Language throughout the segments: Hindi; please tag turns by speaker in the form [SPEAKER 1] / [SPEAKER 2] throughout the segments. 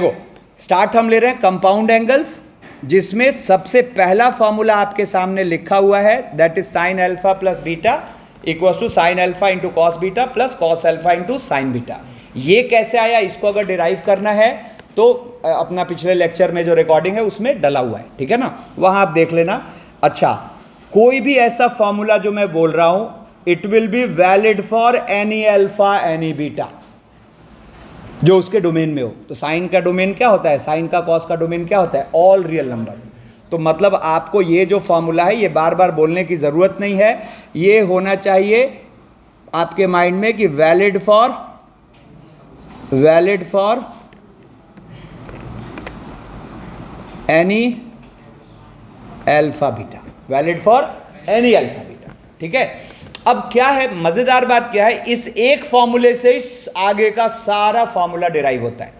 [SPEAKER 1] देखो स्टार्ट हम ले रहे हैं कंपाउंड एंगल्स, जिसमें सबसे पहला फॉर्मूला आपके सामने लिखा हुआ है, that is sine alpha plus beta equals to sine alpha into cos beta plus cos alpha into sine beta. ये कैसे आया, इसको अगर डिराइव करना है तो अपना पिछले लेक्चर में जो रिकॉर्डिंग है उसमें डला हुआ है, ठीक है ना, वहां आप देख लेना। अच्छा, कोई भी ऐसा फॉर्मूला जो मैं बोल रहा हूं, it will be valid for any alpha any beta जो उसके डोमेन में हो। तो साइन का डोमेन क्या होता है, साइन का कॉस का डोमेन क्या होता है, ऑल रियल नंबर्स। तो मतलब आपको ये जो फॉर्मूला है ये बार बार बोलने की ज़रूरत नहीं है, ये होना चाहिए आपके माइंड में कि valid for any alpha beta, valid for any alpha beta, ठीक है। अब क्या है, मजेदार बात क्या है, इस एक फॉर्मूले से आगे का सारा फॉर्मूला डिराइव होता है,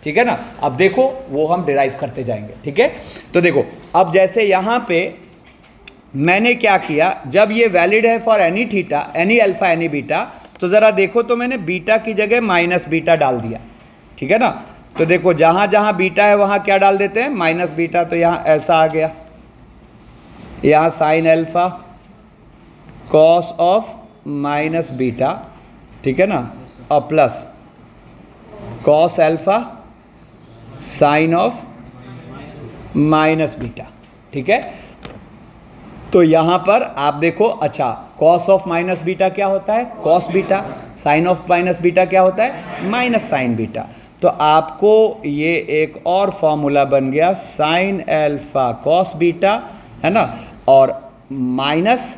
[SPEAKER 1] ठीक है ना। अब देखो वो हम डिराइव करते जाएंगे, ठीक है। तो देखो अब जैसे यहां पे मैंने क्या किया, जब ये वैलिड है for any theta any alpha any beta, तो जरा देखो तो मैंने बीटा की जगह माइनस बीटा डाल दिया, ठीक है ना। तो देखो जहां जहां बीटा है वहां क्या डाल देते हैं, माइनस बीटा। तो यहां ऐसा आ गया, यहां sign alpha cos of minus beta, ठीक है ना, और plus cos alpha sign of minus beta, ठीक है। तो यहां पर आप देखो, अच्छा कॉस ऑफ माइनस बीटा क्या होता है, cos beta, sine of minus beta क्या होता है, माइनस साइन बीटा। तो आपको ये एक और फॉर्मूला बन गया, साइन अल्फा कॉस बीटा, है ना, और minus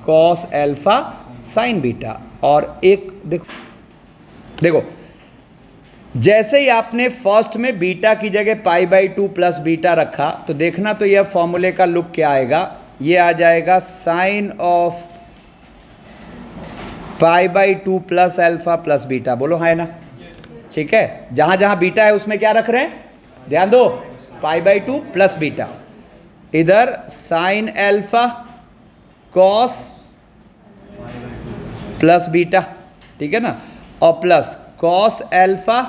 [SPEAKER 1] cos alpha sine beta. और एक देखो जैसे ही आपने फर्स्ट में बीटा की जगह पाई बाई 2 प्लस बीटा रखा, तो देखना तो यह फॉर्मूले का लुक क्या आएगा, ये आ जाएगा sine of pi by 2 plus alpha plus beta. बोलो हाँ है ना, ठीक है। जहां जहां बीटा है उसमें क्या रख रहे हैं, ध्यान दो, पाई बाई 2 प्लस बीटा, इधर sign alpha cos plus beta, ठीक है ना, और plus cos alpha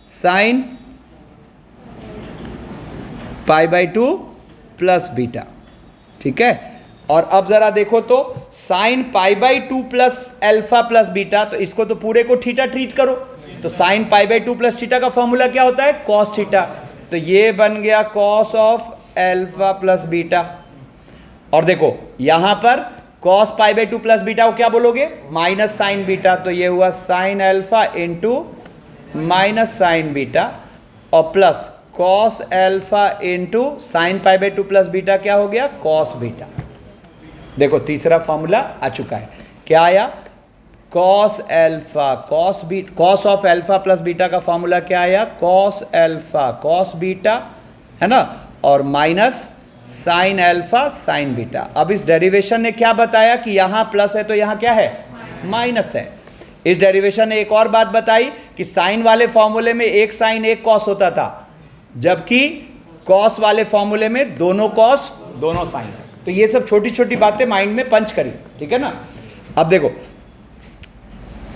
[SPEAKER 1] sign pi by 2 plus beta, ठीक है। और अब जरा देखो तो sign pi by 2 plus alpha plus beta, तो इसको तो पूरे को थीटा ट्रीट करो। तो sign pi by 2 plus theta का फॉर्मूला क्या होता है, कॉस थीटा। तो ये बन गया cos of alpha plus beta. और देखो यहां पर cos pi by 2 plus beta को क्या बोलोगे, माइनस साइन बीटा। तो ये हुआ sine alpha into minus sine beta, और plus cos alpha into sine pi by 2 plus beta क्या हो गया, कॉस बीटा। देखो तीसरा फॉर्मूला आ चुका है, क्या आया, cos alpha cos of alpha plus beta का फॉर्मूला क्या आया, कॉस अल्फा कॉस बीटा, है ना, और minus sine alpha sine beta. अब इस डेरिवेशन ने क्या बताया कि यहां प्लस है तो यहां क्या है, माइनस है। इस डेरिवेशन ने एक और बात बताई कि साइन वाले फॉर्मूले में एक साइन एक कॉस होता था, जबकि कॉस वाले फॉर्मूले में दोनों कॉस दोनों साइन है। तो ये सब छोटी छोटी बातें माइंड में पंच करी, ठीक है ना। अब देखो,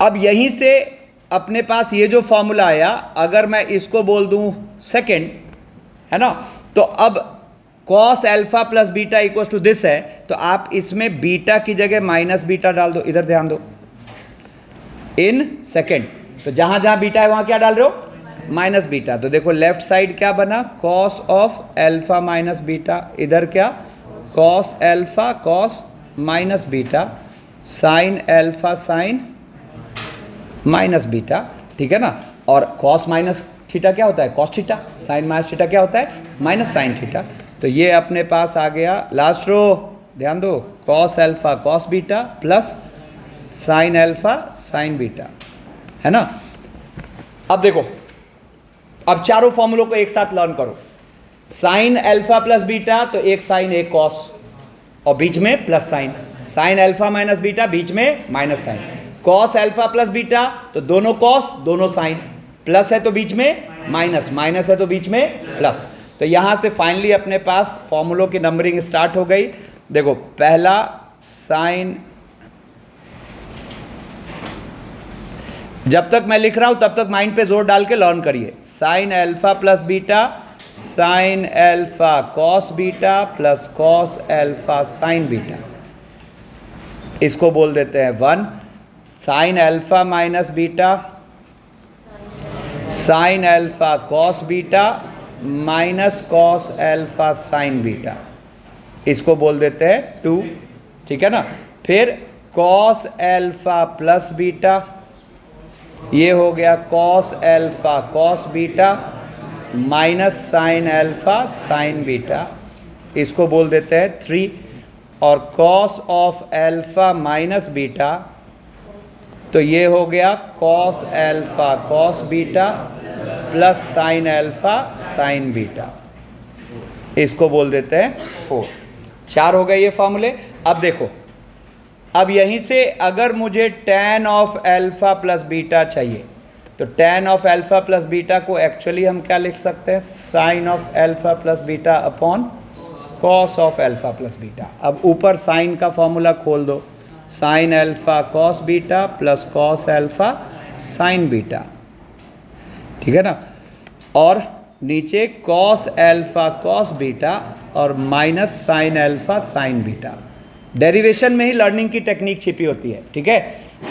[SPEAKER 1] अब यहीं से अपने पास ये जो फॉर्मूला आया, अगर मैं इसको बोल दूं सेकेंड, है ना, तो अब cos alpha plus beta equals to this है, तो आप इसमें बीटा की जगह माइनस बीटा डाल दो। इधर ध्यान दो, इन सेकेंड, तो जहां जहां बीटा है वहां क्या डाल रहे हो, माइनस बीटा। तो देखो लेफ्ट साइड क्या बना, cos of alpha minus beta, इधर क्या, cos alpha cos minus beta sine alpha sign minus beta, ठीक है ना। और कॉस माइनस थीटा क्या होता है, cos theta, sine minus theta क्या होता है, माइनस साइन थीटा। तो ये अपने पास आ गया, लास्ट रो ध्यान दो, cos alpha cos beta plus sign alpha sine beta, है ना। अब देखो, अब चारों फॉर्मूलों को एक साथ लर्न करो। साइन अल्फा प्लस बीटा तो एक साइन एक कॉस, और बीच में plus sine, sine alpha minus beta बीच में minus sine, cos alpha plus beta तो दोनों कॉस दोनों साइन, प्लस है तो बीच में माइनस, माइनस है तो बीच में प्लस। तो यहां से फाइनली अपने पास फॉर्मूलों की नंबरिंग स्टार्ट हो गई। देखो पहला साइन, जब तक मैं लिख रहा हूं तब तक माइंड पे जोर डाल के लर्न करिए। Sign alpha plus beta sine alpha cos beta plus cos alpha sine beta, इसको बोल देते हैं 1। Sign alpha minus beta sine alpha cos beta minus cos alpha sine beta, इसको बोल देते हैं 2, ठीक है ना। फिर कॉस अल्फा प्लस बीटा, ये हो गया cos alpha cos beta minus sine alpha sine beta, इसको बोल देते हैं 3। और cos of alpha minus beta, तो ये हो गया cos alpha cos beta plus sign alpha sine beta, इसको बोल देते हैं 4। 4 हो गए ये फॉर्मूले। अब देखो, अब यहीं से अगर मुझे tan of alpha plus beta चाहिए, तो tan of alpha plus beta को एक्चुअली हम क्या लिख सकते हैं, sine of alpha plus beta upon cos of alpha plus beta. अब ऊपर साइन का फॉर्मूला खोल दो, sine alpha cos beta plus cos alpha sine beta, ठीक है ना। और नीचे कॉस अल्फा कॉस बीटा और minus sine alpha sine beta. Derivation में ही लर्निंग की टेक्निक छिपी होती है, ठीक है।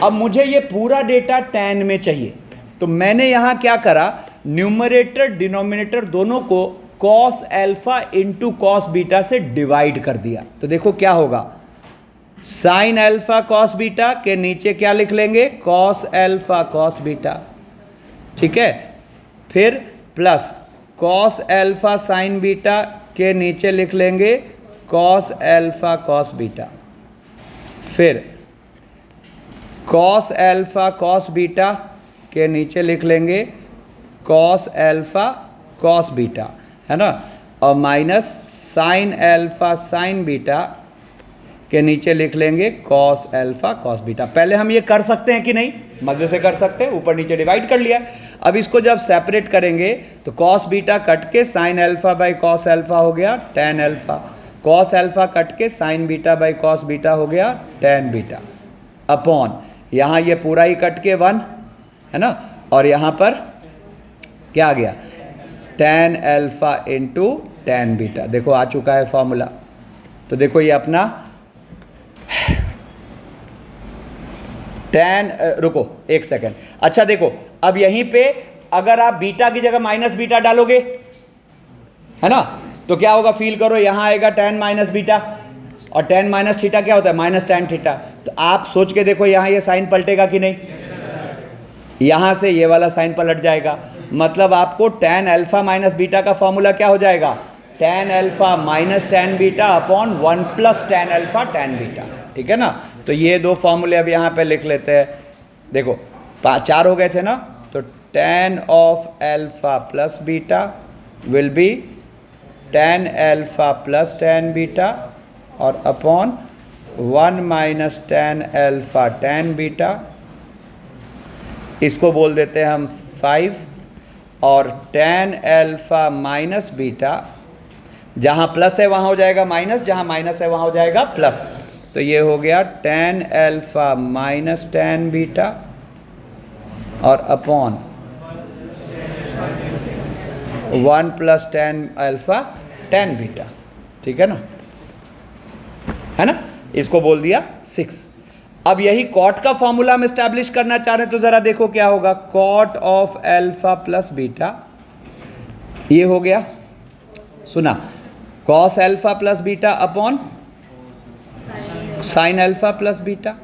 [SPEAKER 1] अब मुझे ये पूरा डेटा tan में चाहिए, तो मैंने यहाँ क्या करा, न्यूमरेटर डिनोमिनेटर दोनों को cos alpha into cos beta से डिवाइड कर दिया। तो देखो क्या होगा, साइन अल्फा कॉस बीटा के नीचे क्या लिख लेंगे, कॉस अल्फा कॉस बीटा, ठीक है। फिर plus cos alpha sine beta के नीचे लिख लेंगे कॉस अल्फा कॉस बीटा। फिर कॉस अल्फा कॉस बीटा के नीचे लिख लेंगे कॉस अल्फा कॉस बीटा, है ना। और minus sine alpha sine beta के नीचे लिख लेंगे कॉस अल्फा कॉस बीटा। पहले हम ये कर सकते हैं कि नहीं, मजे से कर सकते हैं, ऊपर नीचे डिवाइड कर लिया। अब इसको जब सेपरेट करेंगे तो कॉस बीटा कट के sine alpha by cos alpha हो गया tan alpha, cos alpha cut के sine beta by cos beta हो गया tan बीटा, अपॉन यहाँ ये पूरा ही कट के 1, है ना। और यहाँ पर क्या आ गया, tan alpha into tan beta. देखो आ चुका है फॉर्मूला। तो देखो ये अपना tan, रुको एक सेकेंड, अच्छा देखो, अब यहीं पे अगर आप बीटा की जगह माइनस बीटा डालोगे, है ना, तो क्या होगा, फील करो, यहाँ आएगा tan माइनस बीटा, और tan माइनस थीटा क्या होता है, माइनस tan थीटा। तो आप सोच के देखो, यहाँ ये साइन पलटेगा कि नहीं, यहाँ से ये वाला साइन पलट जाएगा, मतलब आपको tan अल्फा माइनस बीटा का फॉर्मूला क्या हो जाएगा, tan alpha minus tan beta upon 1 plus tan alpha tan beta, ठीक है ना। तो ये दो फॉर्मूले अब यहाँ पे लिख लेते हैं। देखो 4 हो गए थे ना, तो tan of alpha plus beta will be tan alpha plus tan beta और upon 1 minus tan alpha tan beta, इसको बोल देते हैं हम 5। और tan अल्फा माइनस बीटा, जहाँ प्लस है वहाँ हो जाएगा माइनस, जहाँ माइनस है वहाँ हो जाएगा प्लस। तो ये हो गया tan alpha minus tan beta और upon 1 plus tan alpha tan beta, ठीक है ना, है ना। इसको बोल दिया 6। अब यही कॉट का फॉर्मूला हम एस्टैब्लिश करना चाह रहे हैं, तो ज़रा देखो क्या होगा, cot of alpha plus beta, ये हो गया, सुना, cos alpha plus beta upon sine alpha plus beta,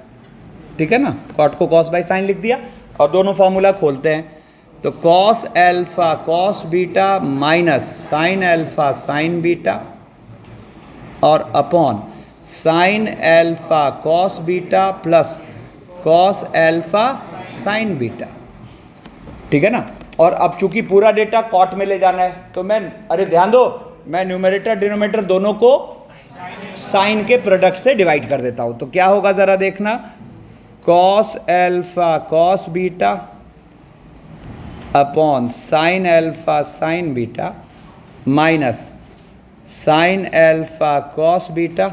[SPEAKER 1] ठीक है ना। कॉट को कॉस बाई साइन लिख दिया और दोनों फॉर्मूला खोलते हैं, तो cos alpha cos beta minus sine alpha sine beta और upon sine alpha cos beta plus cos alpha sine beta, ठीक है ना। और अब चूंकि पूरा डेटा कॉट में ले जाना है, तो मैं, अरे ध्यान दो, मैं न्यूमरेटर डिनोमिनेटर दोनों को साइन के प्रोडक्ट से डिवाइड कर देता हूं। तो क्या होगा जरा देखना, cos alpha cos beta upon sine alpha sine beta minus sine alpha cos beta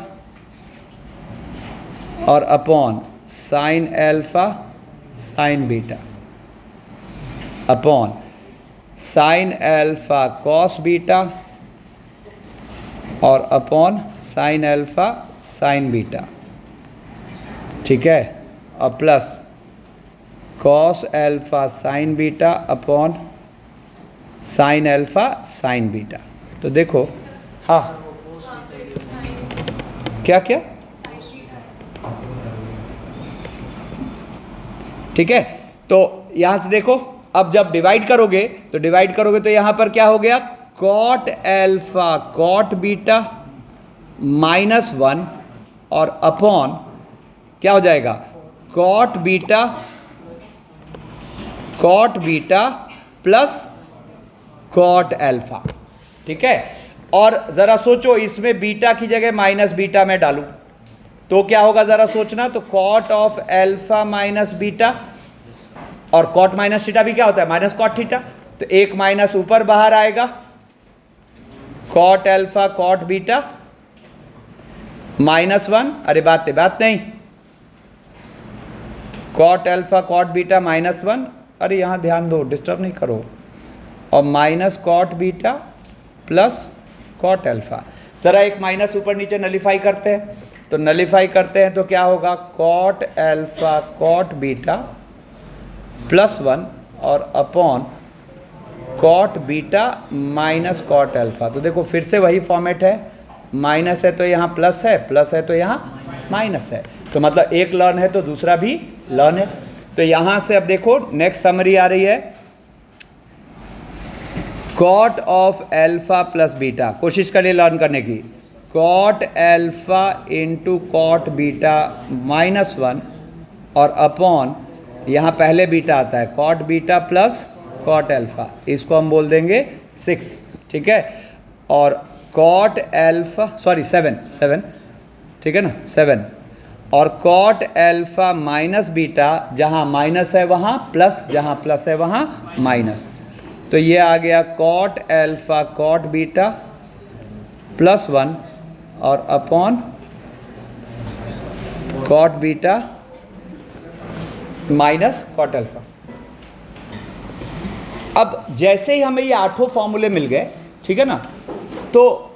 [SPEAKER 1] और upon sine alpha sine beta upon sine alpha cos beta और upon sine alpha sine beta, ठीक है, और plus cos alpha sine beta upon sine alpha sine beta. तो देखो, हाँ क्या क्या, ठीक है। तो यहां से देखो, अब जब डिवाइड करोगे तो यहां पर क्या हो गया, कॉट अल्फा कॉट बीटा -1 और अपॉन क्या हो जाएगा, cot beta plus cot alpha, ठीक है। और ज़रा सोचो, इसमें बीटा की जगह माइनस बीटा में डालूं तो क्या होगा, ज़रा सोचना। तो cot of alpha minus beta, और कॉट माइनस थीटा भी क्या होता है, माइनस कॉट थीटा, तो एक माइनस ऊपर बाहर आएगा, कॉट अल्फा कॉट बीटा -1, अरे बात नहीं, कॉट अल्फा कॉट बीटा -1, अरे यहाँ ध्यान दो, डिस्टर्ब नहीं करो, और minus cot beta plus cot alpha. ज़रा एक माइनस ऊपर नीचे नलीफाई करते हैं, तो नलीफाई करते हैं तो क्या होगा, कॉट अल्फा कॉट बीटा +1 और upon cot beta minus cot alpha. तो देखो फिर से वही फॉर्मेट है, माइनस है तो यहाँ प्लस है, प्लस है तो यहाँ माइनस है, तो मतलब एक लर्न है तो दूसरा भी लर्न है। तो यहाँ से अब देखो नेक्स्ट समरी आ रही है, cot of alpha plus beta, कोशिश करिए लर्न करने की, cot alpha into cot beta -1 और अपॉन यहाँ पहले बीटा आता है, cot beta plus cot alpha, इसको हम बोल देंगे 6, ठीक है। और कॉट अल्फा 7, ठीक है ना, 7 और कॉट अल्फा माइनस बीटा, जहाँ माइनस है वहाँ प्लस, जहाँ प्लस है वहाँ माइनस, तो ये आ गया कॉट अल्फा कॉट बीटा +1 और upon cot beta minus cot alpha. अब जैसे ही हमें ये 8 फॉर्मूले मिल गए, ठीक है ना, तो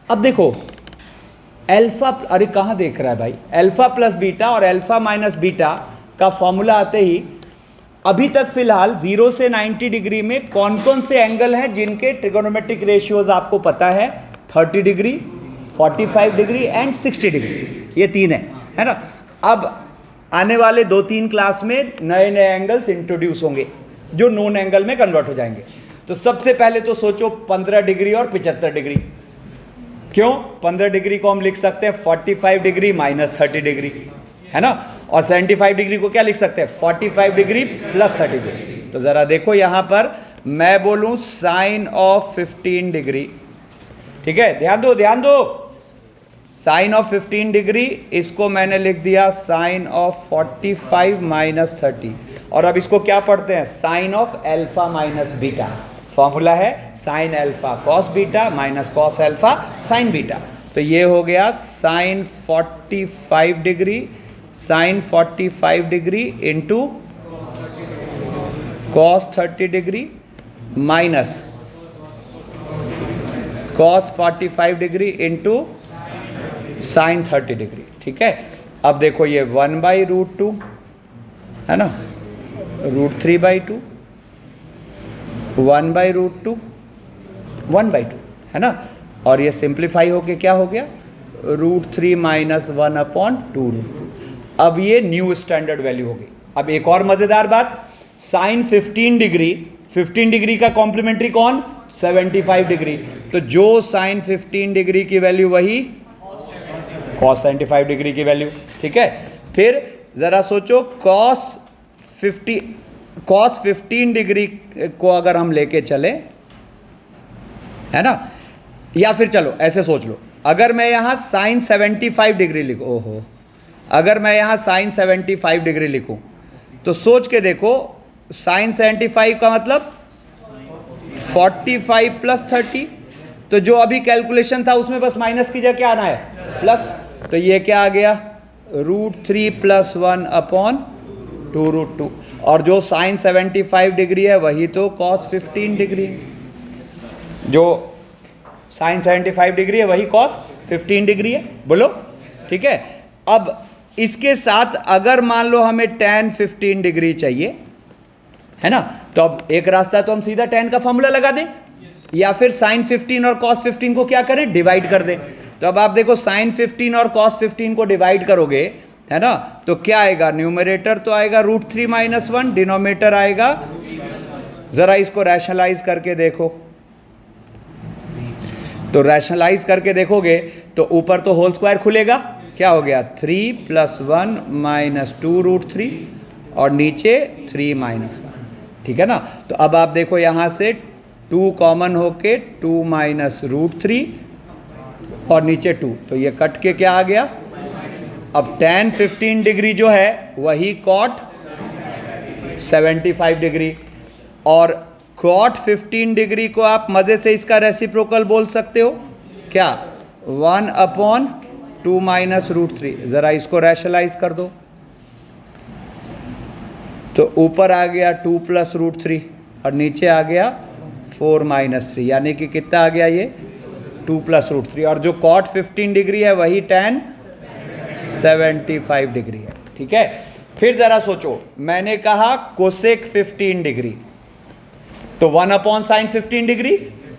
[SPEAKER 1] अब देखो अल्फा, अरे कहाँ देख रहा है भाई, अल्फा प्लस बीटा और अल्फा माइनस बीटा का फॉर्मूला आते ही अभी तक फिलहाल 0 से 90 डिग्री में कौन कौन से एंगल हैं जिनके ट्रिगोनोमेट्रिक रेशियोज आपको पता है, 30 डिग्री, 45 डिग्री एंड 60 डिग्री, ये 3 है ना। अब आने वाले 2-3 क्लास में नए एंगल्स इंट्रोड्यूस होंगे जो नोन एंगल में कन्वर्ट हो जाएंगे। तो सबसे पहले तो सोचो 15 डिग्री और 75 डिग्री, क्यों 15 डिग्री को हम लिख सकते हैं 45 डिग्री -30 डिग्री, है ना, और 75 डिग्री को क्या लिख सकते हैं, 45 डिग्री + 30 डिग्री। तो ज़रा देखो यहाँ पर मैं बोलूँ साइन ऑफ 15 डिग्री, ठीक है, ध्यान दो, साइन ऑफ 15 डिग्री, इसको मैंने लिख दिया साइन ऑफ 45 - 30, और अब इसको क्या पढ़ते हैं, sine of alpha minus beta, formula है sine alpha cos beta minus cos alpha sine beta. तो ये हो गया sine 45 degree into cos 30 degree minus cos 45 degree into sine 30 degree, ठीक है। अब देखो ये 1/√2 है ना, √3/2, 1/√2, 1/2 है ना, और ये सिंप्लीफाई होके क्या हो गया, √3 - 1/2√2। अब ये न्यू स्टैंडर्ड वैल्यू होगी। अब एक और मज़ेदार बात, साइन 15 डिग्री का कॉम्प्लीमेंट्री कौन, 75 डिग्री, तो जो साइन 15 डिग्री की वैल्यू वही कॉस 75 डिग्री की वैल्यू, ठीक है। फिर ज़रा सोचो कॉस 15 डिग्री को अगर हम लेके चले, है ना, या फिर चलो ऐसे सोच लो, अगर मैं यहाँ साइन 75 डिग्री लिखूँ, ओहो, अगर मैं यहाँ साइन 75 डिग्री लिखूँ तो सोच के देखो, साइन 75 का मतलब 45 + 30, तो जो अभी कैलकुलेशन था उसमें बस माइनस की जगह क्या आना है, प्लस, तो ये क्या आ गया, √3 + 1/, 2√2, और जो साइन 75 डिग्री है वही तो कॉस 15 डिग्री है, जो साइन 75 डिग्री है वही कॉस 15 डिग्री है, बोलो ठीक है। अब इसके साथ अगर मान लो हमें tan 15 डिग्री चाहिए, है ना, तो अब एक रास्ता तो हम सीधा tan का फॉर्मूला लगा दें, या फिर साइन 15 और कॉस 15 को क्या करें, डिवाइड कर दें। तो अब आप देखो साइन 15 और कॉस 15 को डिवाइड करोगे, है ना, तो क्या आएगा, न्यूमरेटर तो आएगा √3 - 1, डिनोमिनेटर आएगा, जरा इसको रैशनलाइज करके देखो, तो रैशनलाइज करके देखोगे तो ऊपर तो होल स्क्वायर खुलेगा, क्या हो गया 3 + 1 - 2√3 और नीचे 3 - 1, ठीक है ना। तो अब आप देखो यहाँ से 2 कॉमन होके 2 - √3 और नीचे 2, तो ये कट के क्या आ गया, अब tan 15 डिग्री जो है वही cot 75 डिग्री, और cot 15 डिग्री को आप मज़े से इसका रेसिप्रोकल बोल सकते हो, क्या 1/2 - √3, ज़रा इसको रैशनलाइज कर दो, तो ऊपर आ गया 2 + √3 और नीचे आ गया 4 - 3, यानी कि कितना आ गया ये 2 + √3, और जो cot 15 डिग्री है वही tan 75 डिग्री है, ठीक है। फिर ज़रा सोचो, मैंने कहा कोसेक 15 डिग्री, तो 1/sin 15 डिग्री,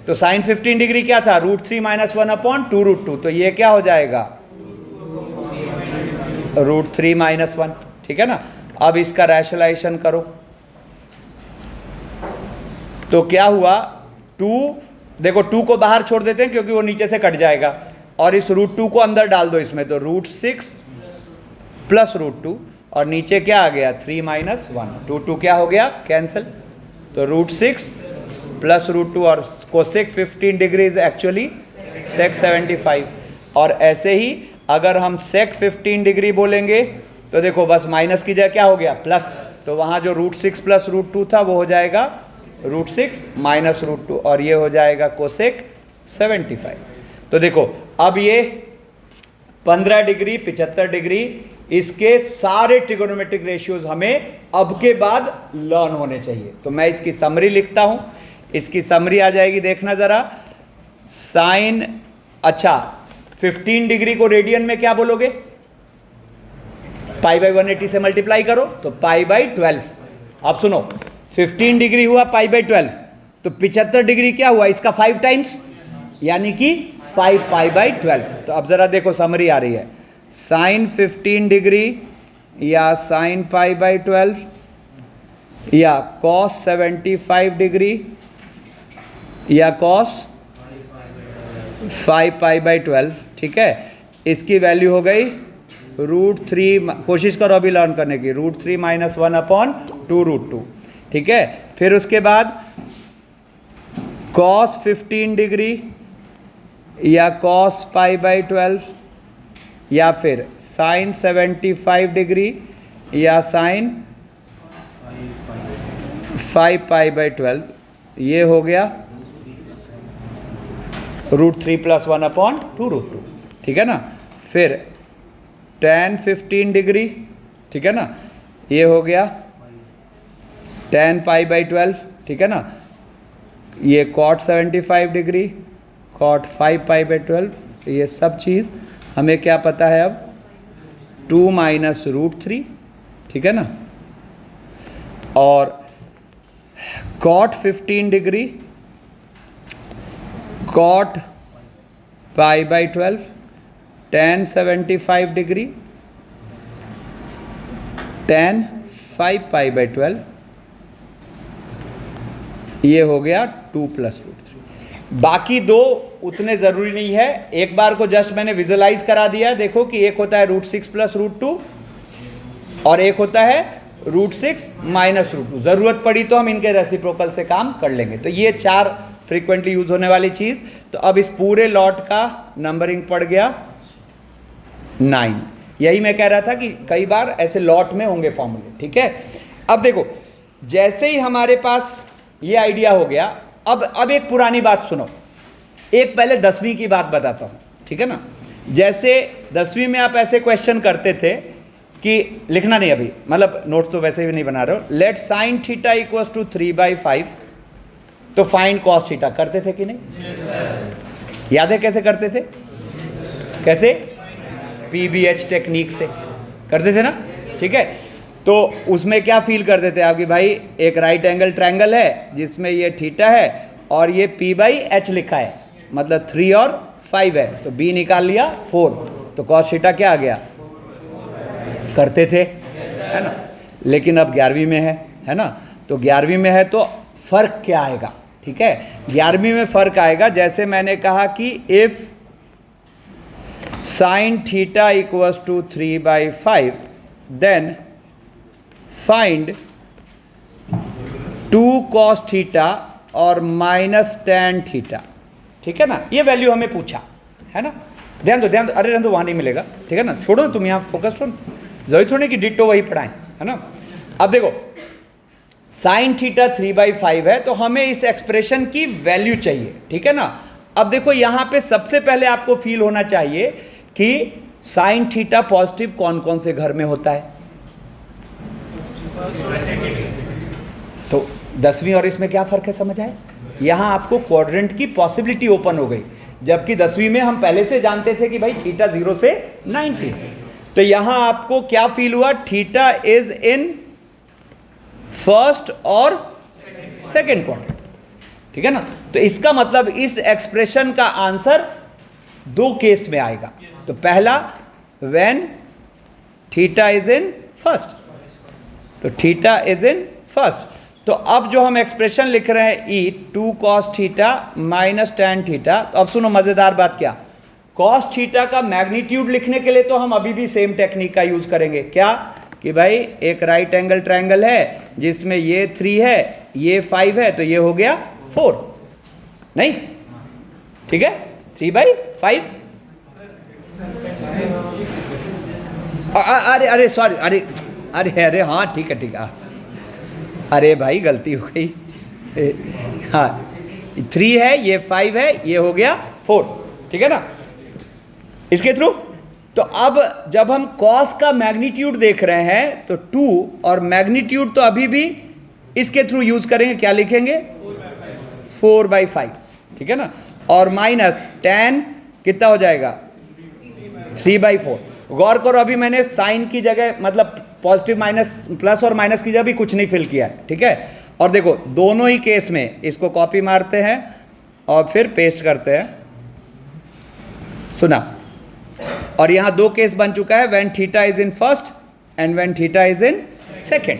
[SPEAKER 1] तो साइन 15 डिग्री क्या था, √3 - 1/2√2, तो ये क्या हो जाएगा √3 - 1, ठीक है ना। अब इसका रैशनलाइजेशन करो, तो क्या हुआ 2, देखो 2 को बाहर छोड़ देते हैं क्योंकि वो नीचे से कट जाएगा, और इस √2 को अंदर डाल दो इसमें, तो √6 + √2 और नीचे क्या आ गया 3 - 1, 2 क्या हो गया कैंसिल, तो √6 + √2 और कोसेक 15 डिग्री इज एक्चुअली सेक 75, और ऐसे ही अगर हम सेक 15 डिग्री बोलेंगे तो देखो बस माइनस की जगह क्या हो गया प्लस, तो वहाँ जो √6 + √2 था वो हो जाएगा √6 - √2 और ये हो जाएगा कोसेक 75। तो देखो अब ये 15 डिग्री 75 डिग्री, इसके सारे ट्रिगोनोमेट्रिक रेशियोज हमें अब के बाद लर्न होने चाहिए। तो मैं इसकी समरी लिखता हूं, इसकी समरी आ जाएगी, देखना जरा, साइन, अच्छा 15 डिग्री को रेडियन में क्या बोलोगे, π/180 से मल्टीप्लाई करो तो π/12। अब सुनो 15 डिग्री हुआ π/12, तो 75 डिग्री क्या हुआ इसका 5 टाइम्स, यानी कि 5 π/12। तो अब जरा देखो समरी आ रही है, साइन 15 डिग्री या साइन π/12 या कॉस 75 डिग्री या कॉस 5 π/12, ठीक है, इसकी वैल्यू हो गई √3, कोशिश करो अभी लर्न करने की, √3 - 1/2√2, ठीक है। फिर उसके बाद कॉस 15 डिग्री या कॉस π/12 या फिर साइन 75 डिग्री या साइन 5 π/12, ये हो गया √3 + 1/2√2, ठीक है ना। फिर tan 15 डिग्री, ठीक है ना, ये हो गया tan π/12, ठीक है ना, ये cot 75 डिग्री, cot 5 π/12, ये सब चीज़ हमें क्या पता है अब 2 - √3, ठीक है ना, और cot 15 degree, cot π/12, tan 75 degree, tan 5 π/12, ये हो गया 2 + √3। बाकी दो उतने ज़रूरी नहीं है, एक बार को जस्ट मैंने विजुलाइज करा दिया है, देखो कि एक होता है √6 + √2 और एक होता है √6 - √2, ज़रूरत पड़ी तो हम इनके रेसिप्रोकल से काम कर लेंगे। तो ये 4 फ्रीक्वेंटली यूज होने वाली चीज़। तो अब इस पूरे लॉट का नंबरिंग पड़ गया 9। यही मैं कह रहा था कि कई बार ऐसे लॉट में होंगे फॉर्मूले, ठीक है। अब देखो जैसे ही हमारे पास ये आइडिया हो गया, अब एक पुरानी बात सुनो, एक पहले 10वीं की बात बताता हूँ, ठीक है ना। जैसे 10वीं में आप ऐसे क्वेश्चन करते थे कि लिखना नहीं अभी, मतलब नोट तो वैसे भी नहीं बना रहे हो। Let sine theta equals to 3/5, तो फाइंड कॉस थीटा करते थे कि नहीं? याद है कैसे करते थे? कैसे? पीबीएच टेक्निक से करते थे ना, ठीक है। तो उसमें क्या फील करते थे आप कि भाई एक राइट एंगल ट्रायंगल है जिसमें ये थीटा है और ये p/h लिखा है, मतलब 3 और 5 है, तो b निकाल लिया 4, तो कॉस थीटा क्या आ गया? करते थे, है ना। लेकिन अब 11वीं में है ना, तो 11वीं में है तो फर्क क्या आएगा? ठीक है, 11वीं में फर्क आएगा, जैसे मैंने कहा कि if sine theta equals to 3/5 then find 2 cos theta और -tan थीटा, ठीक है ना। ये वैल्यू हमें पूछा है ना, ध्यान दो ध्यान दो, अरे रहने दो, वहाँ नहीं मिलेगा, ठीक है ना, छोड़ो तुम यहाँ फोकस करो, जरूरी थोड़ी कि डिट्टो वही पढ़ाएं, है ना। अब देखो साइन थीटा 3/5 है, तो हमें इस एक्सप्रेशन की वैल्यू चाहिए, ठीक है ना। अब देखो यहाँ पे सबसे पहले आपको फील होना चाहिए कि साइन थीटा पॉजिटिव कौन कौन से घर में होता है। तो 10वीं और इसमें क्या फर्क है, समझ आए? यहां आपको क्वाड्रेंट की पॉसिबिलिटी ओपन हो गई, जबकि 10वीं में हम पहले से जानते थे कि भाई थीटा 0 से 90। तो यहां आपको क्या फील हुआ? थीटा इज इन फर्स्ट और सेकेंड क्वाड्रेंट, ठीक है ना। तो इसका मतलब इस एक्सप्रेशन का आंसर 2 केस में आएगा। तो पहला when theta is in first, तो थीटा इज इन फर्स्ट। तो अब जो हम एक्सप्रेशन लिख रहे हैं ई 2 cos थीटा -tan थीटा, तो अब सुनो मजेदार बात, क्या cos थीटा का मैग्नीट्यूड लिखने के लिए तो हम अभी भी सेम टेक्निक का यूज करेंगे, क्या कि भाई एक राइट एंगल ट्रायंगल है जिसमें ये 3 है, ये 5 है, तो ये हो गया 4, नहीं, ठीक है, 3/5। अरे अरे सॉरी, अरे अरे अरे हाँ ठीक है ठीक है, अरे भाई गलती हो गई, हाँ 3 है, ये 5 है, ये हो गया 4, ठीक है ना, इसके थ्रू। तो अब जब हम कॉस का मैग्नीट्यूड देख रहे हैं तो 2 और मैग्नीट्यूड तो अभी भी इसके थ्रू यूज करेंगे, क्या लिखेंगे? 4/5, ठीक है ना, और -tan कितना हो जाएगा? 3/4। गौर करो अभी मैंने साइन की जगह, मतलब पॉजिटिव माइनस प्लस और माइनस की जगह भी कुछ नहीं फिल किया है, ठीक है। और देखो दोनों ही केस में इसको कॉपी मारते हैं और फिर पेस्ट करते हैं, सुना। और यहां 2 केस बन चुका है, when theta is in first and when theta is in second.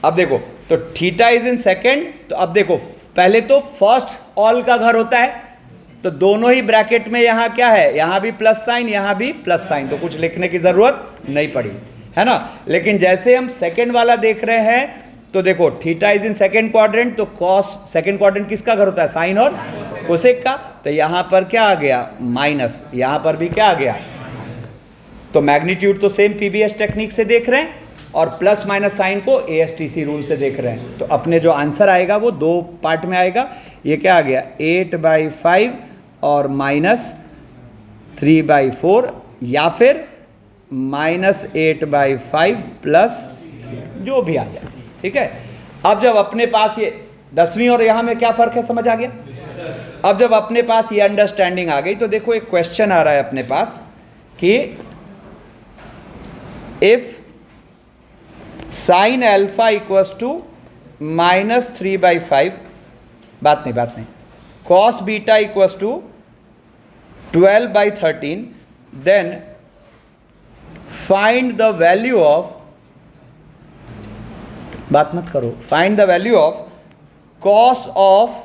[SPEAKER 1] अब देखो तो थीटा इज इन सेकेंड, तो अब देखो पहले तो फर्स्ट ऑल का घर होता है, तो दोनों ही ब्रैकेट में यहां क्या है? यहां भी प्लस साइन, यहां भी प्लस साइन, तो कुछ लिखने की जरूरत नहीं पड़ी, है ना। लेकिन जैसे हम सेकेंड वाला देख रहे हैं तो देखो theta is in second quadrant, तो कॉस सेकेंड क्वाड्रेंट किसका घर होता है? साइन और कोसेक का। तो यहां पर क्या आ गया? माइनस, यहां पर भी क्या आ गया? तो मैग्नीट्यूड तो सेम पीबीएस टेक्निक से देख रहे हैं और प्लस माइनस साइन को एएसटीसी रूल से देख रहे हैं। तो अपने जो आंसर आएगा वो 2 पार्ट में आएगा। ये क्या आ गया? 8/5 और -3/4, या फिर -8/5 +3, जो भी आ जाए, ठीक है। अब जब अपने पास ये 10वीं और यहां में क्या फर्क है, समझ आ गया? अब जब अपने पास ये अंडरस्टैंडिंग आ गई तो देखो एक क्वेश्चन आ रहा है अपने पास कि if sine alpha equals to -3/5, बात नहीं, cos beta equals to 12/13, then find the value of, बात मत करो, find the value of cos of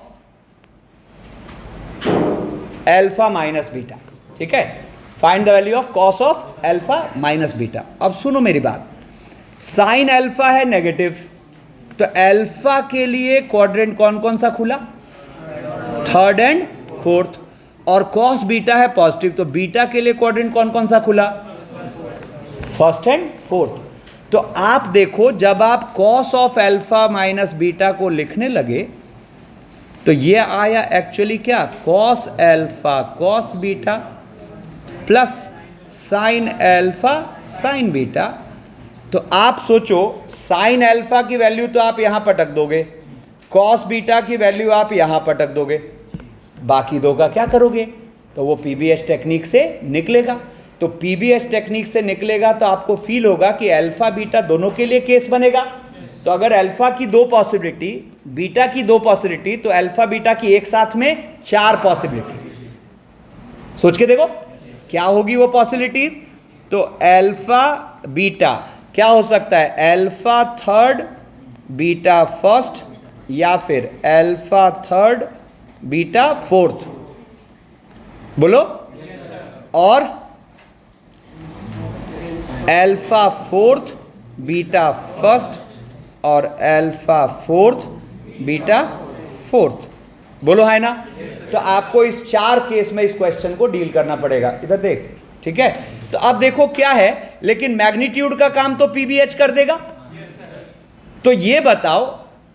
[SPEAKER 1] alpha minus beta, ठीक है। Find the value of cos of alpha minus beta. अब सुनो मेरी बात, साइन अल्फा है नेगेटिव, तो अल्फा के लिए क्वाड्रेंट कौन कौन सा खुला? 3rd and 4th। और कॉस बीटा है पॉजिटिव, तो बीटा के लिए क्वाड्रेंट कौन कौन सा खुला? 1st and 4th। तो आप देखो जब आप cos of alpha minus beta को लिखने लगे तो ये आया एक्चुअली क्या? Cos alpha cos beta plus sign alpha sine beta तो आप सोचो साइन अल्फा की वैल्यू तो आप यहां पटक दोगे, कॉस बीटा की वैल्यू आप यहां पटक दोगे, बाकी दो का क्या करोगे? तो वो पीबीएच टेक्निक से निकलेगा। तो पीबीएच टेक्निक से निकलेगा तो आपको फील होगा कि अल्फा बीटा दोनों के लिए केस बनेगा। तो अगर अल्फा की दो पॉसिबिलिटी, बीटा की दो पॉसिबिलिटी, तो अल्फा बीटा की एक साथ में 4 पॉसिबिलिटी। सोच के देखो क्या होगी वो पॉसिबिलिटीज। तो अल्फा बीटा क्या हो सकता है? अल्फा थर्ड बीटा फर्स्ट, या फिर अल्फा थर्ड बीटा फोर्थ। बोलो। और अल्फा फोर्थ बीटा फर्स्ट और अल्फा फोर्थ बीटा फोर्थ। बोलो है ना? तो आपको इस 4 केस में इस क्वेश्चन को डील करना पड़ेगा। इधर देख, ठीक है। तो अब देखो क्या है, लेकिन मैग्नीट्यूड का काम तो पीबीएच कर देगा। तो ये बताओ,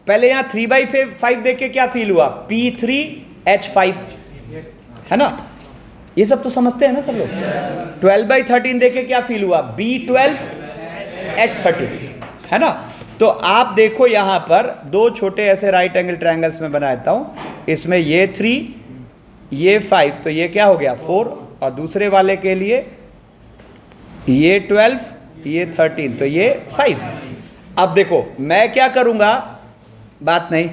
[SPEAKER 1] पहले यहां 3/5 देख के क्या फील हुआ? P3H5, है ना? ये सब तो समझते हैं ना सब लोग। 12/13 देख के क्या फील हुआ? B12H13, है ना? तो आप देखो यहां पर दो छोटे ऐसे राइट एंगल ट्रायंगल्स में बना देता हूं। इसमें ये 3 ये 5, तो ये क्या हो गया? 4। और दूसरे वाले के लिए ये 12 ये 13, तो ये 5। अब देखो मैं क्या करूंगा, बात नहीं,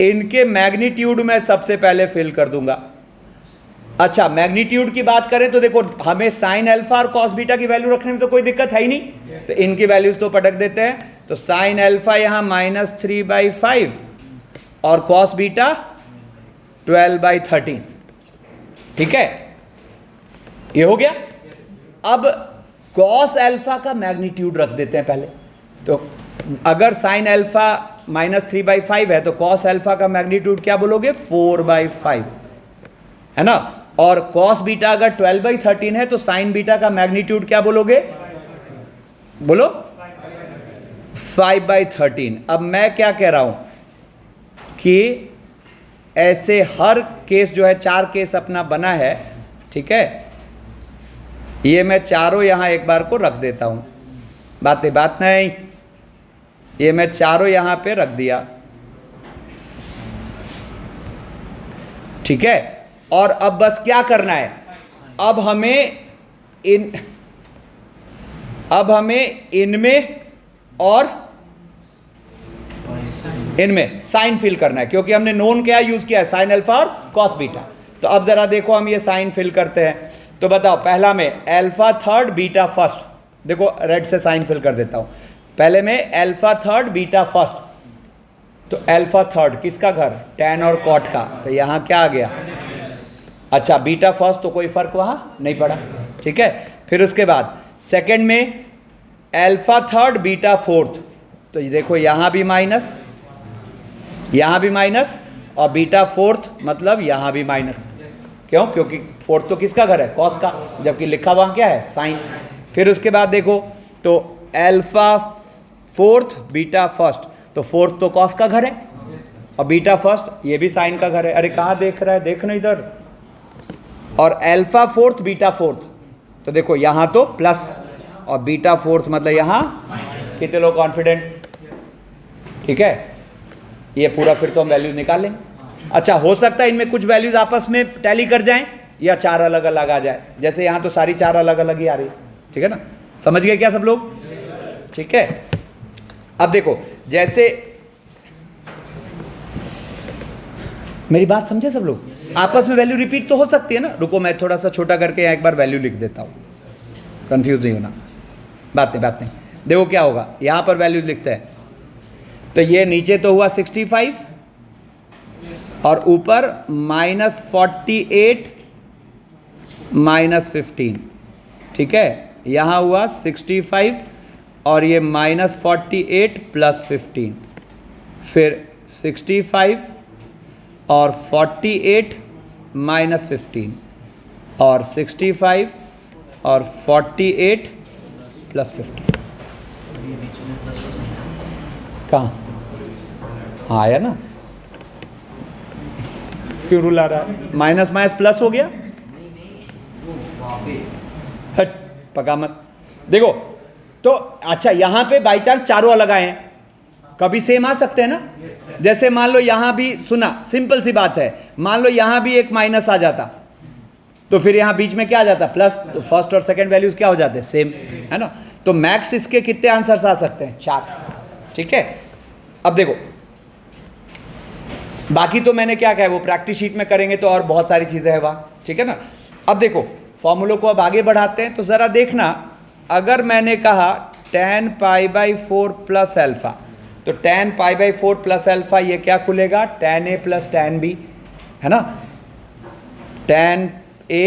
[SPEAKER 1] इनके मैग्नीट्यूड में सबसे पहले फिल कर दूंगा। अच्छा, मैग्नीट्यूड की बात करें तो देखो हमें साइन अल्फा और कॉस बीटा की वैल्यू रखने में तो कोई दिक्कत है ही नहीं, तो इनकी वैल्यूज तो पटक देते हैं। तो साइन अल्फा यहां -3/5 और कॉस बीटा 12/13, ठीक है, ये हो गया। अब कॉस अल्फा का मैग्नीट्यूड रख देते हैं पहले। तो अगर साइन अल्फा -3/5 है तो कॉस अल्फा का मैग्नीट्यूड क्या बोलोगे? 4/5, है ना? और कॉस बीटा अगर 12/13 है तो साइन बीटा का मैग्नीट्यूड क्या बोलोगे? बोलो 5/13। अब मैं क्या कह रहा हूं कि ऐसे हर केस जो है, 4 केस अपना बना है, ठीक है। ये मैं चारों यहां एक बार को रख देता हूं, बात नहीं, ये मैं चारों यहां पे रख दिया, ठीक है। और अब बस क्या करना है, अब हमें इनमें और इनमें साइन फिल करना है, क्योंकि हमने नोन क्या यूज किया है? साइन अल्फा और कॉस बीटा। तो अब जरा देखो हम ये साइन फिल करते हैं। तो बताओ, पहला में अल्फा थर्ड बीटा फर्स्ट, देखो रेड से साइन फिल कर देता हूं। पहले में अल्फा थर्ड बीटा फर्स्ट, तो अल्फा थर्ड किसका घर? टैन और कॉट का, तो यहां क्या आ गया? अच्छा, बीटा फर्स्ट तो कोई फर्क वहां नहीं पड़ा, ठीक है। फिर उसके बाद सेकंड में अल्फा थर्ड बीटा फोर्थ, तो ये देखो यहां भी माइनस, यहां भी माइनस, और बीटा फोर्थ मतलब यहां भी माइनस। क्यों? क्योंकि फोर्थ तो किसका घर है? कॉस का, जबकि लिखा वहां क्या है? साइन। फिर उसके बाद देखो तो अल्फा फोर्थ बीटा फर्स्ट, तो फोर्थ तो कॉस का घर है, और बीटा फर्स्ट ये भी साइन का घर है। अरे कहाँ देख रहा है? देखना इधर। और अल्फा फोर्थ बीटा फोर्थ, तो देखो यहां तो प्लस, और बीटा फोर्थ मतलब यहां, कितने लोग कॉन्फिडेंट? ठीक है, ये पूरा फिर तो हम वैल्यूज निकाल लेंगे। अच्छा, हो सकता है इनमें कुछ वैल्यूज आपस में टैली कर जाएं, या 4 अलग अलग आ जाए, जैसे यहां तो सारी 4 अलग अलग ही आ रही, ठीक है ना? समझ गए क्या सब लोग? ठीक है। अब देखो, जैसे मेरी बात समझे सब लोग? आपस में वैल्यू रिपीट तो हो सकती है ना। रुको मैं थोड़ा सा छोटा करके यहाँ एक बार वैल्यू लिख देता हूँ, कंफ्यूज नहीं होना। बात नहीं। देखो क्या होगा, यहाँ पर वैल्यूज लिखते हैं, तो ये नीचे तो हुआ 65 और ऊपर -48 -15, ठीक है। यहाँ हुआ 65 और ये -48 + 15, फिर 65 और 48 -15 और 65 और 48 + 15। कहाँ? हाँ आया ना? क्यों रुला रहा है? माइनस माइनस प्लस हो गया। हट, पका मत। देखो तो अच्छा, यहां पे बाई चांस चारों अलग आए हैं, कभी सेम आ सकते हैं ना। जैसे मान लो यहां भी, सुना सिंपल सी बात है, मान लो यहां भी एक माइनस आ जाता तो फिर यहां बीच में क्या आ जाता, प्लस, तो फर्स्ट और सेकंड वैल्यूज क्या हो जाते हैं, सेम, है ना। तो मैक्स इसके कितने आंसर्स आ सकते हैं, 4, ठीक है। अब देखो बाकी तो मैंने क्या कहा, वो प्रैक्टिस शीट में करेंगे तो और बहुत सारी चीजें हैं वहां, ठीक है ना। अब देखो फॉर्मूलों को अब आगे बढ़ाते हैं, तो जरा देखना, अगर मैंने कहा tan π/4 प्लस एल्फा, तो tan π/4 प्लस एल्फा ये क्या खुलेगा, tan a plus tan b, है ना, tan a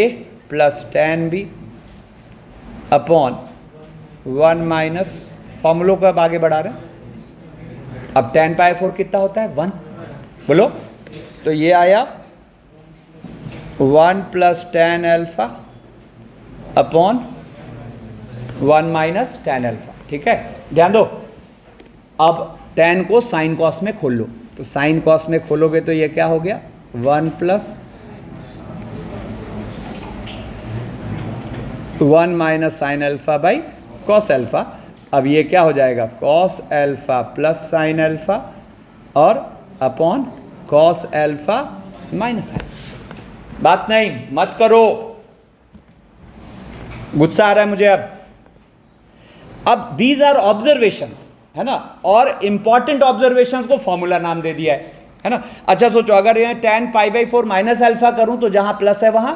[SPEAKER 1] plus tan b upon 1 minus, फॉर्मूलों को अब आगे बढ़ा रहे हैं। अब tan π/4 कितना होता है, 1, बोलो, तो ये आया 1 plus tan alpha upon 1 minus tan alpha, ठीक है। ध्यान दो, अब tan को साइन कॉस में खोल लो, तो साइन कॉस में खोलोगे तो ये क्या हो गया, 1 plus 1 minus sine alpha by cos alpha. अब ये क्या हो जाएगा, cos alpha plus sine alpha और upon cos alpha minus alpha. बात नहीं, मत करो, गुस्सा आ रहा है मुझे। अब दीज आर ऑब्जर्वेशंस, है ना, और इंपॉर्टेंट ऑब्जर्वेशंस को फॉर्मूला नाम दे दिया है ना। अच्छा सोचो, अगर ये tan π/4 माइनस एल्फा करूं तो जहां प्लस है वहां,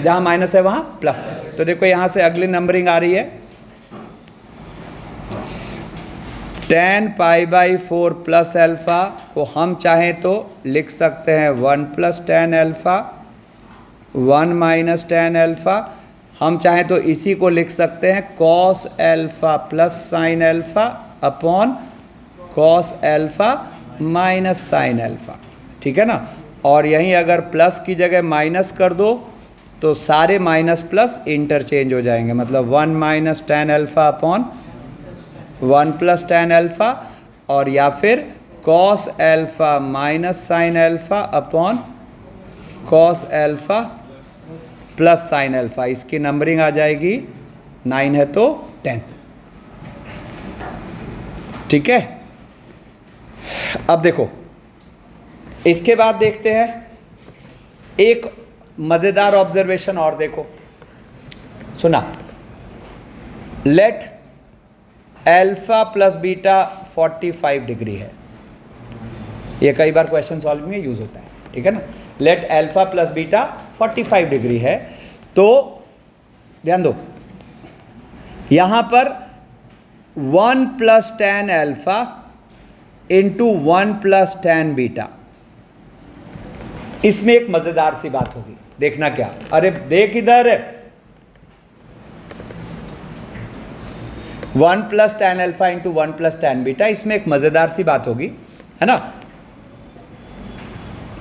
[SPEAKER 1] जहां माइनस है वहां प्लस है। तो देखो यहां से अगली नंबरिंग आ रही है, tan π/4 प्लस एल्फा को हम चाहें तो लिख सकते हैं 1 plus tan alpha, 1 minus tan alpha. हम चाहें तो इसी को लिख सकते हैं cos alpha plus sine alpha upon cos alpha minus sine alpha, ठीक है ना। और यहीं अगर प्लस की जगह माइनस कर दो तो सारे माइनस प्लस इंटरचेंज हो जाएंगे, मतलब 1 minus tan alpha upon 1 plus tan alpha, और या फिर cos alpha minus sine alpha upon cos alpha plus sine alpha. इसकी नंबरिंग आ जाएगी 9 है तो 10, ठीक है। अब देखो इसके बाद देखते हैं एक मजेदार ऑब्जर्वेशन और, देखो सुना, late alpha plus beta 45 degree है, ये कई बार क्वेश्चन सॉल्विंग में यूज होता है, ठीक है ना। Late alpha plus beta 45 degree है, तो ध्यान दो यहां पर 1 plus tan alpha into 1 plus tan beta, इसमें एक मजेदार सी बात होगी, देखना क्या, अरे देख इधर, 1 plus tan alpha into 1 plus tan beta, इसमें एक मजेदार सी बात होगी, है ना।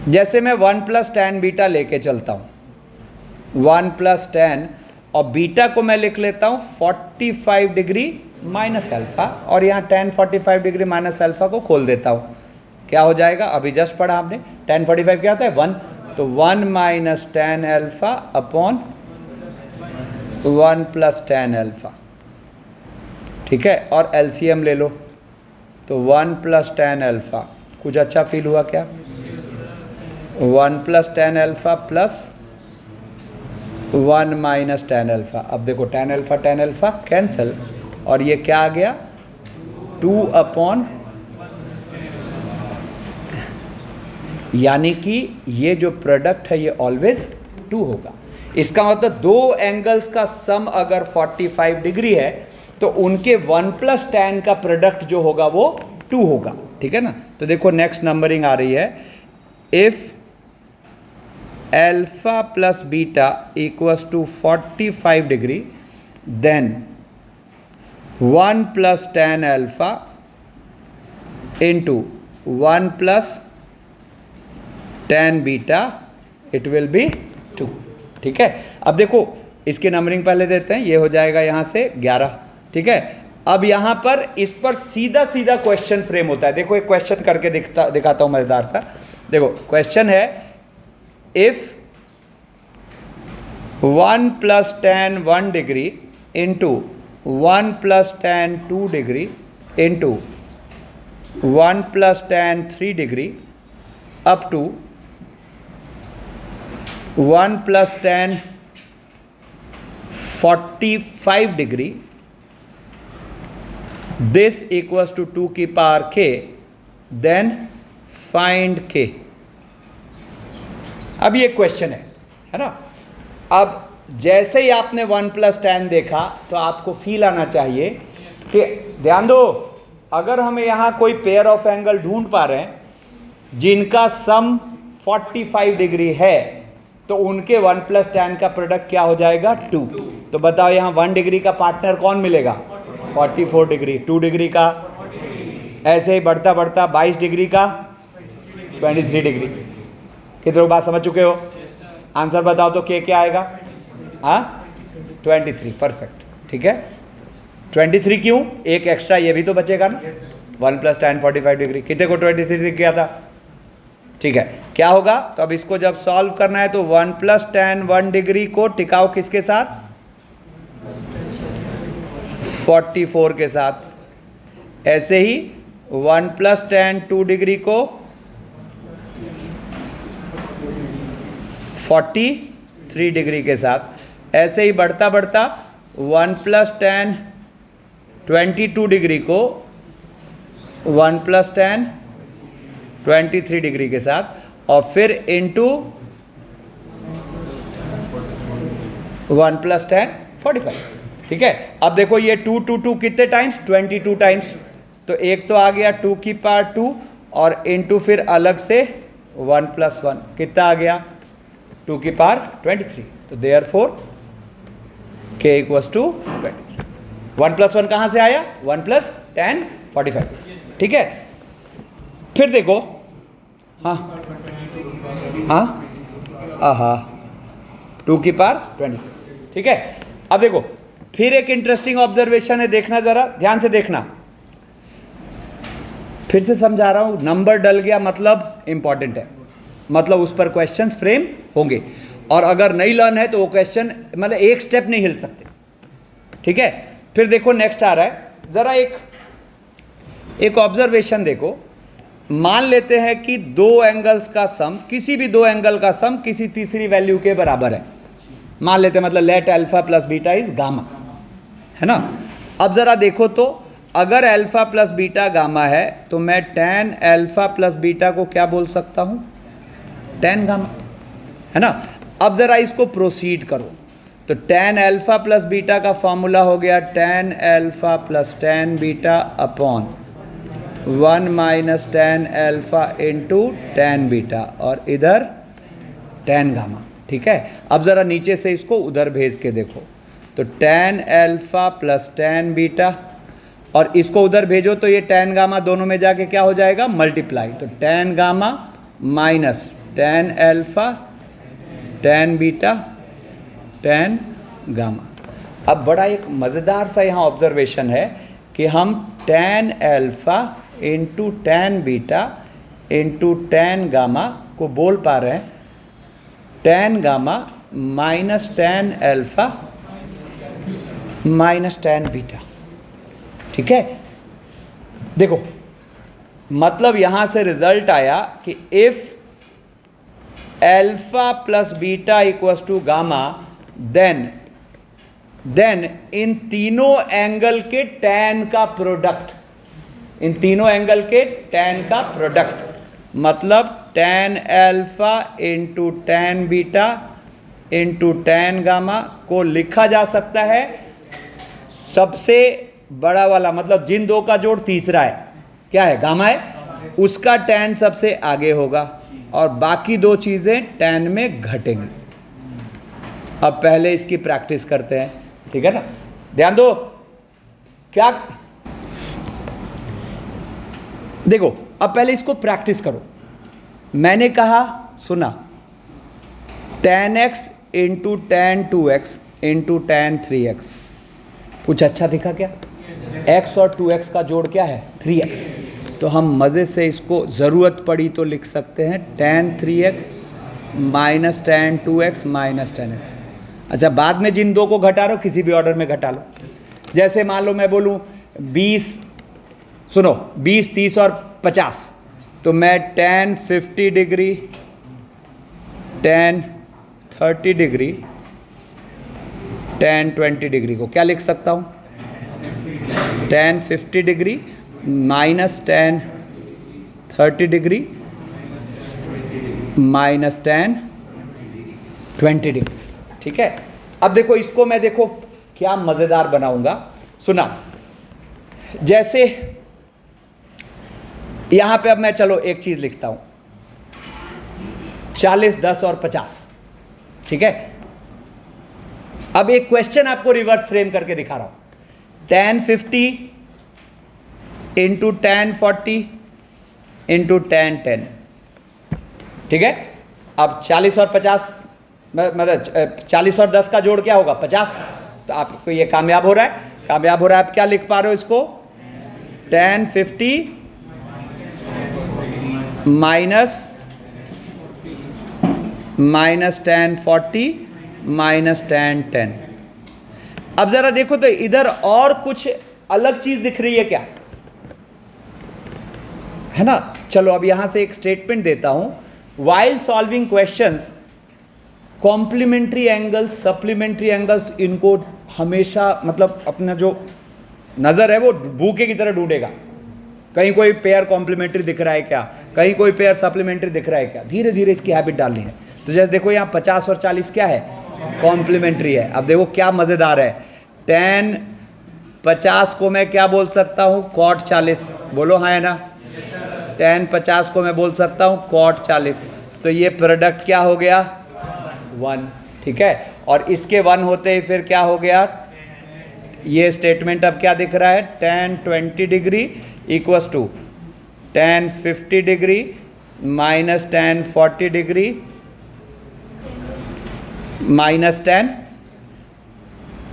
[SPEAKER 1] जैसे मैं 1 प्लस tan बीटा लेके चलता हूं, 1 प्लस tan, और बीटा को मैं लिख लेता हूं 45 डिग्री माइनस एल्फा, और यहां tan 45 डिग्री माइनस एल्फा को खोल देता हूं, क्या हो जाएगा, अभी जस्ट पढ़ा आपने, tan 45 क्या होता है, 1, तो 1 minus tan alpha upon 1 plus tan alpha, ठीक है। और एलसीएम ले लो, तो 1 प्लस tan एल्फा, कुछ अच्छा फील हुआ क्या, 1 plus tan alpha plus 1 minus tan alpha. अब देखो tan एल्फा कैंसिल, और ये क्या आ गया, 2 अपॉन, यानी कि ये जो प्रोडक्ट है ये ऑलवेज 2 होगा। इसका मतलब दो एंगल्स का सम अगर 45 डिग्री है तो उनके 1 प्लस tan का प्रोडक्ट जो होगा वो 2 होगा, ठीक है ना। तो देखो नेक्स्ट नंबरिंग आ रही है, if alpha plus beta equals to 45 degree, then 1 plus tan alpha into 1 plus tan beta, it will be 2, ठीक है। अब देखो इसकी नंबरिंग पहले देते हैं, ये हो जाएगा यहाँ से 11, ठीक है। अब यहाँ पर इस पर सीधा सीधा क्वेश्चन फ्रेम होता है। देखो एक क्वेश्चन करके दिखाता हूँ मजेदार सा। देखो क्वेश्चन है, if 1 plus tan 1 degree into 1 plus tan 2 degree into 1 plus tan 3 degree up to 1 plus tan 45 degree, this equals to 2 की power k, then find k। अब ये क्वेश्चन है ना। अब जैसे ही आपने 1 प्लस tan देखा तो आपको फील आना चाहिए कि ध्यान दो, अगर हमें यहां कोई पेयर ऑफ एंगल ढूंढ पा रहे हैं जिनका सम 45 डिग्री है, तो उनके 1 प्लस tan का प्रोडक्ट क्या हो जाएगा 2। तो बताओ यहां 1 डिग्री का पार्टनर कौन मिलेगा 44 डिग्री, 2 डिग्री का, ऐसे ही बढ़ता बढ़ता 22 डिग्री का 23 डिग्री। कितने लोग बात समझ चुके हो? आंसर बताओ तो क्या आएगा? हाँ 23, परफेक्ट, ठीक है। 23 क्यों? एक एक्स्ट्रा ये भी तो बचेगा ना। 1 प्लस tan 45 डिग्री, कितने को 23 दिख गया था? ठीक है, क्या होगा? तो अब इसको जब सॉल्व करना है तो 1 प्लस tan 1 डिग्री को टिकाओ किसके साथ? 44 के साथ। ऐसे ही 1 प्लस tan 2 डिग्री को 43 डिग्री के साथ। ऐसे ही बढ़ता बढ़ता 1 प्लस tan 22 डिग्री को 1 प्लस tan 23 डिग्री के साथ, और फिर इंटू 1 प्लस tan 45। ठीक है, अब देखो ये 2 2 2 कितने टाइम्स? 22 टाइम्स। तो एक तो आ गया 2 की पावर 2 और इंटू फिर अलग से 1 प्लस 1 कितना आ गया 2 की पावर 23। तो therefore k equals to 23। 1 plus 1 कहाँ से आया? 1 प्लस tan 45। ठीक है, फिर देखो, हाँ हाँ हाँ 2 की पावर 20। ठीक है, अब देखो फिर एक इंटरेस्टिंग ऑब्जर्वेशन है, देखना जरा ध्यान से देखना। फिर से समझा रहा हूं, नंबर डल गया मतलब इंपॉर्टेंट है, मतलब उस पर क्वेश्चंस फ्रेम होंगे, और अगर नहीं लर्न है तो वो क्वेश्चन मतलब एक स्टेप नहीं हिल सकते। ठीक है, फिर देखो नेक्स्ट आ रहा है, जरा एक ऑब्जर्वेशन देखो। मान लेते हैं कि दो एंगल्स का सम, किसी भी दो एंगल का सम किसी तीसरी वैल्यू के बराबर है। मान लेते हैं, मतलब let alpha plus beta is gamma, है ना। अब जरा देखो तो, अगर अल्फा प्लस बीटा गामा है तो मैं tan अल्फा प्लस बीटा को क्या बोल सकता हूं? tan गामा, है ना। अब जरा इसको प्रोसीड करो, तो tan अल्फा प्लस बीटा का फॉर्मूला हो गया tan alpha plus tan beta upon 1 minus tan alpha into tan beta, और इधर tan गामा। ठीक है, अब ज़रा नीचे से इसको उधर भेज के देखो, तो tan alpha plus tan beta, और इसको उधर भेजो तो ये tan गामा दोनों में जाके क्या हो जाएगा? मल्टीप्लाई। तो tan gamma minus tan alpha tan beta tan gamma. अब बड़ा एक मज़ेदार सा यहाँ ऑब्जर्वेशन है कि हम tan alpha into tan beta into tan gamma को बोल पा रहे हैं tan gamma minus tan alpha minus tan beta. ठीक है, देखो मतलब यहां से रिजल्ट आया कि if alpha plus beta equals to gamma, then इन तीनों एंगल के tan का प्रोडक्ट, इन तीनों एंगल के tan का प्रोडक्ट, मतलब tan alpha into tan beta into tan gamma को लिखा जा सकता है सबसे बड़ा वाला, मतलब जिन दो का जोड़ तीसरा है, क्या है? गामा है, उसका tan सबसे आगे होगा और बाकी दो चीज़ें tan में घटेंगी। अब पहले इसकी प्रैक्टिस करते हैं, ठीक है ना। ध्यान दो, क्या देखो, अब पहले इसको प्रैक्टिस करो। मैंने कहा, सुना, tan x into tan 2x into tan 3x, कुछ अच्छा दिखा क्या? x और 2x का जोड़ क्या है? 3x। तो हम मज़े से इसको ज़रूरत पड़ी तो लिख सकते हैं tan 3x minus tan 2x minus tan x। अच्छा, बाद में जिन दो को घटा लो किसी भी ऑर्डर में घटा लो। जैसे मान लो मैं बोलूँ 20, सुनो 20, 30 और 50, तो मैं tan 50 degree, tan 30 degree, tan 20 degree को क्या लिख सकता हूँ? tan 50 degree minus tan 30 degree minus tan 20 degree. ठीक है, अब देखो इसको मैं देखो क्या मज़ेदार बनाऊंगा। सुना, जैसे यहां पे अब मैं चलो एक चीज़ लिखता हूं, 40, 10 और 50। ठीक है, अब एक क्वेश्चन आपको रिवर्स फ्रेम करके दिखा रहा हूं। tan 50 into tan 40 into tan 10। ठीक है, अब 40 और 50 मतलब 40 और 10 का जोड़ क्या होगा? 50। तो आपको ये कामयाब हो रहा है, कामयाब हो रहा है। आप क्या लिख पा रहे हो इसको? tan 50 minus tan 40 minus tan 10। अब जरा देखो तो इधर और कुछ अलग चीज दिख रही है क्या? है ना? चलो अब यहां से एक स्टेटमेंट देता हूं। While solving questions, complementary angles, supplementary angles, इनको हमेशा मतलब अपना जो नज़र है वो बूके की तरह ढूंढेगा। कहीं कोई पेयर कॉम्प्लीमेंट्री दिख रहा है क्या, कहीं कोई पेयर सप्लीमेंट्री दिख रहा है क्या। धीरे धीरे इसकी हैबिट डालनी है। तो जैसे देखो यहाँ 50 और 40 क्या है? कॉम्प्लीमेंट्री है। अब देखो क्या मज़ेदार है, tan 50 को मैं क्या बोल सकता हूँ? cot 40। बोलो हाँ है ना? tan 50 को मैं बोल सकता हूँ cot 40। तो ये प्रोडक्ट क्या हो गया? 1। ठीक है, और इसके 1 होते ही फिर क्या हो गया? ये स्टेटमेंट अब क्या दिख रहा है? tan 20 degree equals to tan 50 degree minus tan 40 degree minus tan,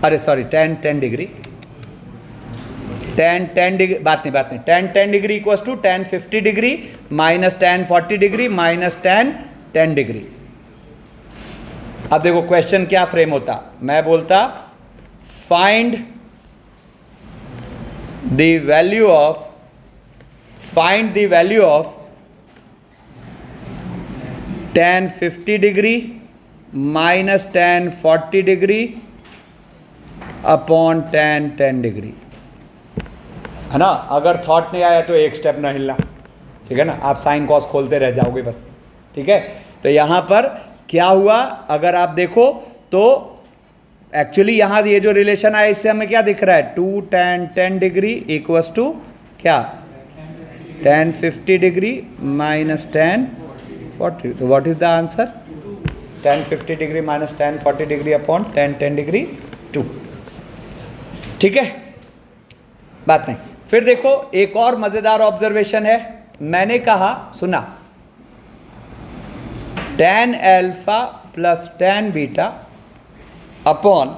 [SPEAKER 1] अरे sorry tan 10 degree, tan 10 degree, बात नहीं, tan 10 degree equals to tan 50 degree minus tan 40 degree minus tan 10 degree. अब देखो क्वेश्चन क्या फ्रेम होता, मैं बोलता find the value of tan 50 degree minus tan 40 degree upon tan 10 degree. है ना? अगर थॉट नहीं आया तो एक स्टेप ना हिलना। ठीक है ना? आप साइन कॉस खोलते रह जाओगे बस। ठीक है, तो यहां पर क्या हुआ, अगर आप देखो तो एक्चुअली यहां ये जो रिलेशन आया इससे हमें क्या दिख रहा है? 2 tan 10 डिग्री इक्वल्स टू क्या? tan 50 degree minus tan 40। तो what is the answer? tan 50 degree minus tan 40 degree upon tan 10 degree 2। ठीक है, बात नहीं। फिर देखो एक और मजेदार ऑब्जर्वेशन है। मैंने कहा, सुना, tan alpha plus tan beta upon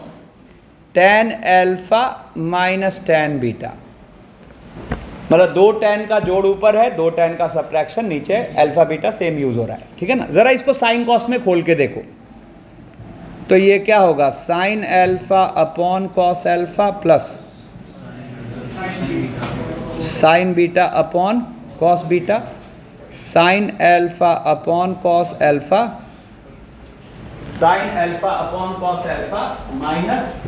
[SPEAKER 1] tan alpha minus tan beta, मतलब 2 tan का जोड़ ऊपर है, 2 tan का सब्ट्रैक्शन नीचे, अल्फा बीटा सेम यूज हो रहा है। ठीक है ना? जरा इसको साइन कॉस में खोल के देखो तो ये क्या होगा? Sine alpha upon cos alpha plus sign beta upon cos beta, sine alpha upon cos alpha, sine alpha upon cos alpha minus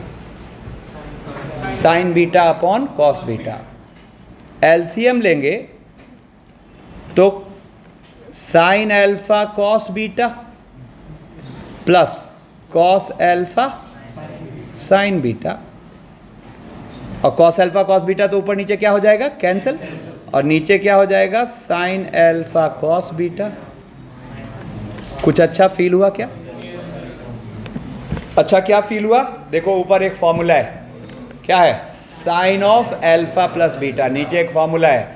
[SPEAKER 1] sine beta upon cos beta. LCM लेंगे तो sign alpha cos beta plus cos alpha sine beta, और कॉस अल्फा कॉस बीटा तो ऊपर नीचे क्या हो जाएगा? कैंसिल। और नीचे क्या हो जाएगा? Sign alpha cos beta. कुछ अच्छा फील हुआ क्या? अच्छा क्या फील हुआ? देखो ऊपर एक फॉर्मूला है, क्या है? Sine of alpha plus beta, नीचे एक फॉर्मूला है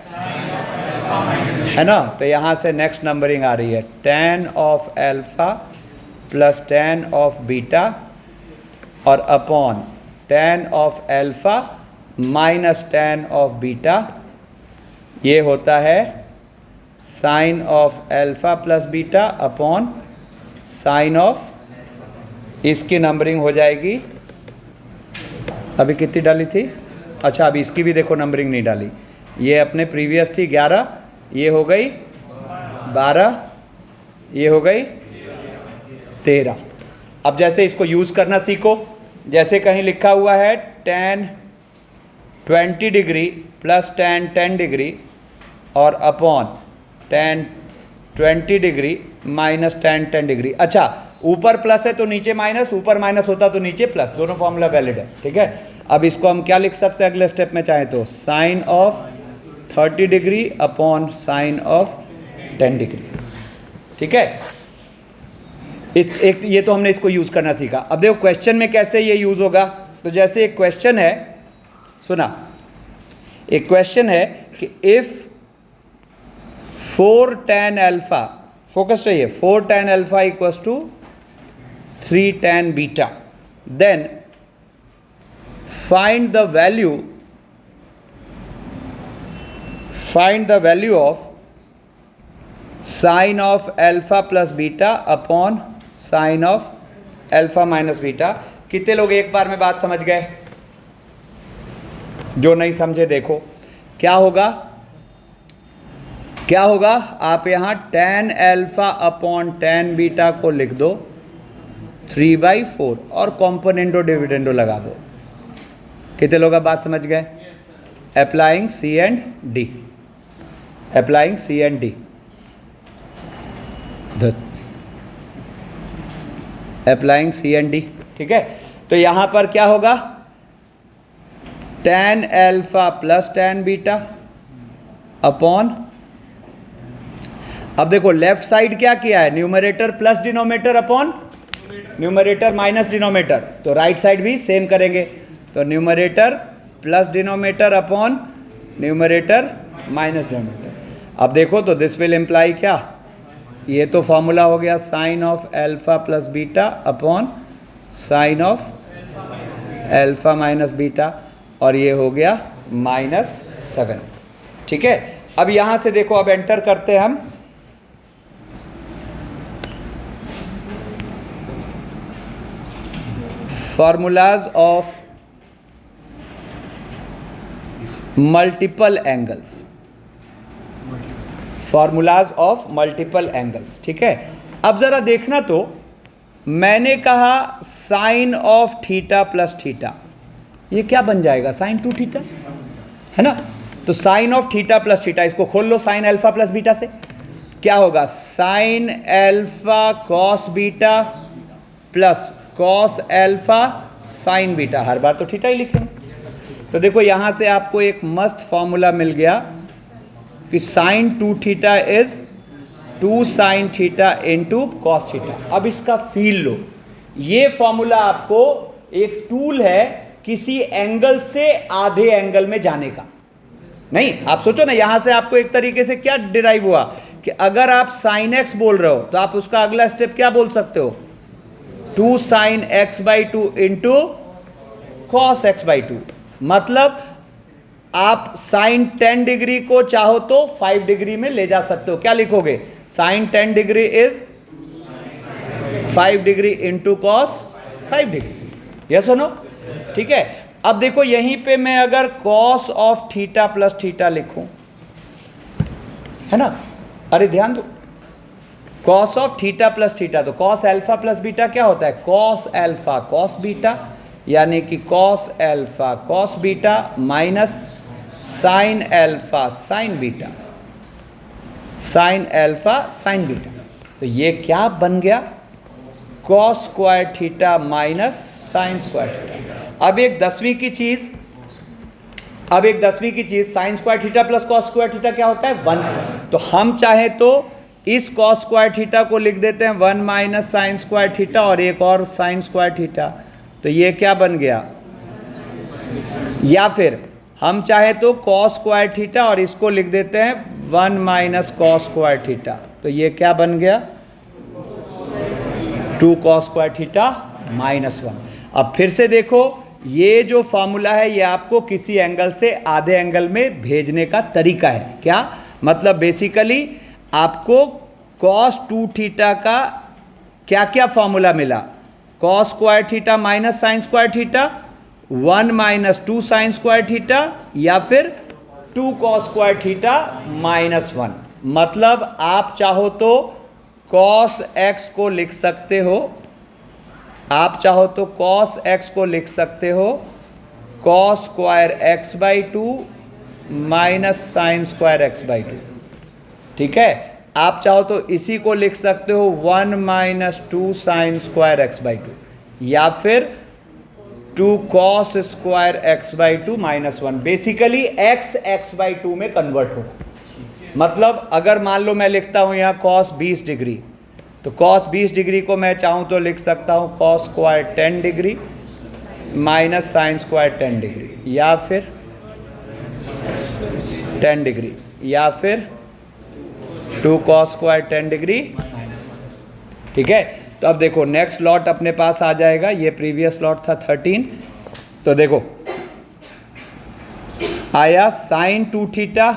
[SPEAKER 1] ना? तो यहां से नेक्स्ट नंबरिंग आ रही है, tan of alpha plus tan of beta और upon tan of alpha minus tan of beta. ये होता है sine of alpha plus beta upon sine of, इसकी नंबरिंग हो जाएगी, अभी कितनी डाली थी? अच्छा अभी इसकी भी देखो नंबरिंग नहीं डाली, ये अपने प्रीवियस थी 11, ये हो गई 12, ये हो गई 13। अब जैसे इसको यूज़ करना सीखो, जैसे कहीं लिखा हुआ है tan 20 degree plus tan 10 degree और upon tan 20 degree minus tan 10 degree. अच्छा ऊपर प्लस है तो नीचे माइनस, ऊपर माइनस होता तो नीचे प्लस, दोनों फॉर्मूला वैलिड है, ठीक है। अब इसको हम क्या लिख सकते हैं अगले स्टेप में चाहे तो, sine of 30 degree upon sine of 10 degree, ठीक है। एक ये तो हमने इसको यूज़ करना सीखा। अब देखो क्वेश्चन में कैसे ये यूज़ होगा। तो जैसे एक क्वेश्चन है, सुना, एक क्वेश्चन है कि इफ़ 4 tan अल्फा, फोकस रहिए, 4 tan alpha equals to 3 tan beta, then find the value of sine of alpha plus beta upon sine of alpha minus beta. कितने लोग एक बार में बात समझ गए? जो नहीं समझे देखो क्या होगा, क्या होगा, आप यहां tan alpha upon tan beta को लिख दो 3/4 और कॉम्पोनेंटो डिविडेंडो लगा दो। कितने लोग अब बात समझ गए? Applying C and D, applying C and D, applying C and D, ठीक है। तो यहां पर क्या होगा, tan alpha plus tan beta upon, अब देखो लेफ्ट साइड क्या किया है, numerator plus denominator upon numerator minus denominator, तो राइट साइड भी सेम करेंगे, तो numerator plus denominator upon numerator minus denominator. अब देखो तो दिस विल इम्प्लाई क्या, ये तो फॉर्मूला हो गया sine of alpha plus beta upon sine of alpha minus beta, और ये हो गया -7, ठीक है। अब यहां से देखो, अब एंटर करते हैं हम formulas of multiple angles, formulas of multiple angles, ठीक है। अब जरा देखना, तो मैंने कहा sine of theta plus theta, ये क्या बन जाएगा, साइन 2 थीटा, है ना। तो sine of theta plus theta, इसको खोल लो साइन अल्फा प्लस बीटा से, क्या होगा, sine alpha cos beta plus cos alpha sine beta, हर बार तो थीटा ही लिखेंगे। तो देखो यहां से आपको एक मस्त फॉर्मूला मिल गया कि sine 2 theta is 2 sine theta into cos theta. अब इसका फील लो, ये फॉर्मूला आपको एक टूल है किसी एंगल से आधे एंगल में जाने का। नहीं, आप सोचो ना, यहां से आपको एक तरीके से क्या डिराइव हुआ कि अगर आप साइन एक्स बोल रहे हो तो आप उसका अगला स्टेप क्या बोल सकते हो, 2 sign x/2 into cos x/2। मतलब आप साइन 10 डिग्री को चाहो तो 5 डिग्री में ले जा सकते हो। क्या लिखोगे, sine 10 degree is 5 degree into cos 5 degree, yes और नो, ठीक है। अब देखो यहीं पे मैं अगर cos of theta plus theta लिखूं, है ना, अरे ध्यान दो, cos of theta plus theta, तो कॉस अल्फा प्लस बीटा क्या होता है, कॉस अल्फा कॉस बीटा, यानी कि cos alpha cos beta minus sine alpha sine beta, sine alpha sine beta. तो ये क्या बन गया, cos square theta minus sign square theta. अब एक दसवीं की चीज, sign square theta plus cos square theta क्या होता है, 1। तो हम चाहे तो इस कॉस स्क्वायर थीटा को लिख देते हैं 1 माइनस साइन स्क्वायर थीटा और एक और साइन स्क्वायर थीटा, तो ये क्या बन गया, या फिर हम चाहे तो कॉस स्क्वायर थीटा और इसको लिख देते हैं 1 माइनस कॉस स्क्वायर थीटा, तो ये क्या बन गया, 2 कॉस स्क्वायर थीटा -1। अब फिर से देखो, ये जो फॉर्मूला है ये आपको किसी एंगल से आधे एंगल में भेजने का तरीका है। क्या मतलब, बेसिकली आपको कॉस 2 थीटा का क्या क्या फॉर्मूला मिला, cos square theta minus sign square theta 1 minus 2 sine square theta या फिर 2 कॉस स्क्वायर थीटा माइनस 1। मतलब आप चाहो तो कॉस एक्स को लिख सकते हो, आप चाहो तो कॉस एक्स को लिख सकते हो cos square x by 2 minus sine square x by 2। ठीक है, आप चाहो तो इसी को लिख सकते हो 1 minus 2 sine square x by 2 या फिर 2 cos square x by 2 minus 1। Basically x x by 2 में कन्वर्ट हो। मतलब अगर मान लो मैं लिखता हूं यहां कॉस 20 डिग्री, तो कॉस 20 डिग्री को मैं चाहूं तो लिख सकता हूं cos square 10 degree minus sine square 10 degree या फिर 10 डिग्री या फिर 2 कॉस स्क्वायर 10 डिग्री। ठीक है, तो अब देखो नेक्स्ट लॉट अपने पास आ जाएगा। ये प्रीवियस लॉट था 13। तो देखो आया साइन 2 थीटा,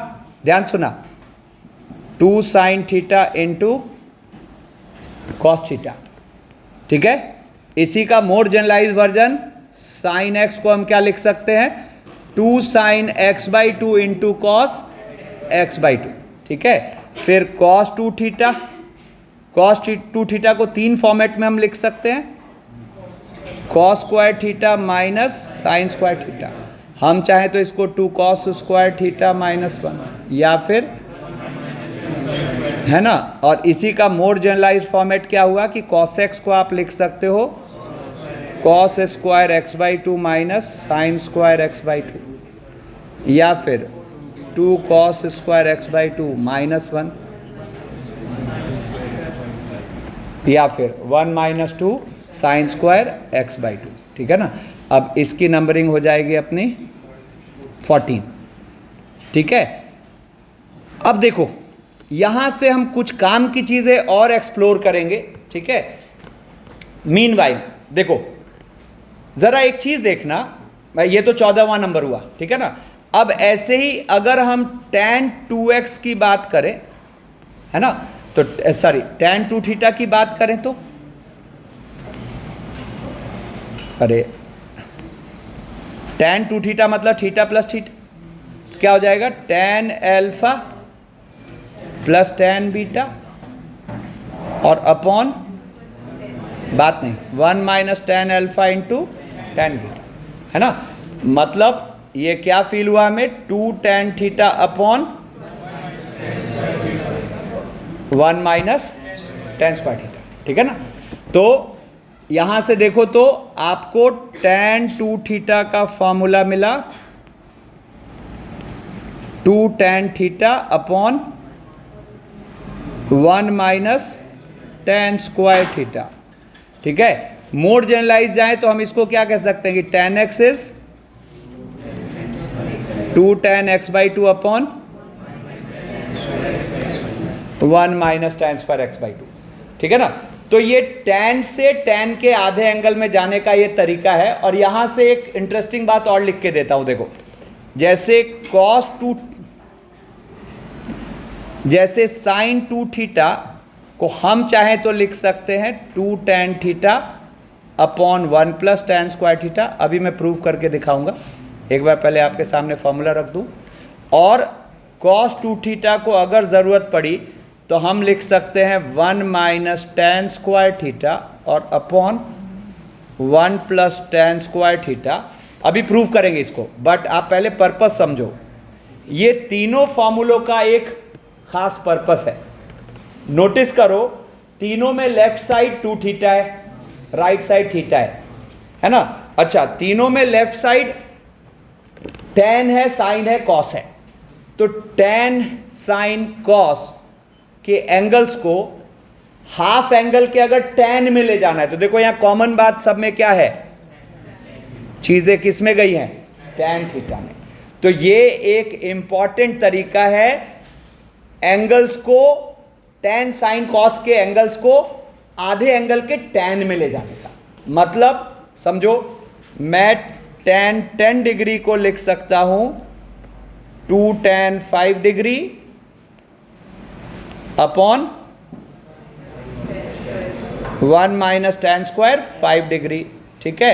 [SPEAKER 1] ध्यान सुना, 2 sine theta into cos theta. ठीक है, इसी का मोर जनरलाइज वर्जन साइन एक्स को हम क्या लिख सकते हैं 2 sine x by 2 into cos x by 2। ठीक है, फिर कॉस 2 थीटा, कॉस 2 थीटा को 3 फॉर्मेट में हम लिख सकते हैं, cos square theta minus sign square theta. हम चाहें तो इसको 2 कॉस स्क्वायर थीटा माइनस 1 या फिर, है ना। और इसी का मोर जनरलाइज फॉर्मेट क्या हुआ कि कॉस एक्स को आप लिख सकते हो cos square x by 2 minus sine square x by 2 या फिर 2 cos square x by 2 minus 1 या फिर 1 minus 2 sine square x by 2। ठीक है ना। अब इसकी नंबरिंग हो जाएगी अपनी 14। ठीक है, अब देखो यहां से हम कुछ काम की चीजें और एक्सप्लोर करेंगे। ठीक है, मीनवाइल देखो जरा एक चीज देखना, ये तो 14वां नंबर हुआ। ठीक है ना। अब ऐसे ही अगर हम tan 2x की बात करें, है ना, तो सॉरी tan 2 थीटा की बात करें तो, अरे tan 2 थीटा मतलब थीटा प्लस थीटा, क्या हो जाएगा tan alpha plus tan beta और अपॉन बात नहीं 1 minus tan alpha into tan beta, है ना। मतलब ये क्या फील हुआ हमें 2 tan theta upon 1 minus tan square theta. ठीक है ना। तो यहां से देखो तो आपको tan 2 थीटा का फॉर्मूला मिला 2 tan theta upon 1 minus tan square theta. ठीक है, मोर जनरलाइज जाए तो हम इसको क्या कह सकते हैं कि tan x is 2 tan x by 2 upon 1 minus tan square x by 2। ठीक है ना। तो ये tan से tan के आधे एंगल में जाने का ये तरीका है। और यहां से एक इंटरेस्टिंग बात और लिख के देता हूं, देखो जैसे cos 2, जैसे sin 2 थीटा को हम चाहें तो लिख सकते हैं 2 tan theta upon 1 plus tan square theta. अभी मैं प्रूव करके दिखाऊंगा, एक बार पहले आपके सामने फॉर्मूला रख दूं। और cos 2 थीटा को अगर ज़रूरत पड़ी तो हम लिख सकते हैं 1 माइनस tan स्क्वायर थीटा और upon 1 plus tan square theta. अभी प्रूव करेंगे इसको, बट आप पहले पर्पस समझो। ये तीनों फॉर्मूलों का एक खास पर्पस है। नोटिस करो तीनों में लेफ्ट साइड 2 थीटा है, राइट साइड थीटा है ना। अच्छा, तीनों में लेफ्ट साइड tan है, साइन है, कॉस है। तो tan साइन कॉस के एंगल्स को हाफ एंगल के अगर tan में ले जाना है तो देखो यहां कॉमन बात सब में क्या है, चीजें किस में गई हैं, tan थीटा में। तो ये एक इंपॉर्टेंट तरीका है एंगल्स को, tan साइन कॉस के एंगल्स को आधे एंगल के tan में ले जाने का। मतलब समझो मैं tan 10 डिग्री को लिख सकता हूं 2 tan 5 degree upon 1 minus tan square 5 degree. ठीक है,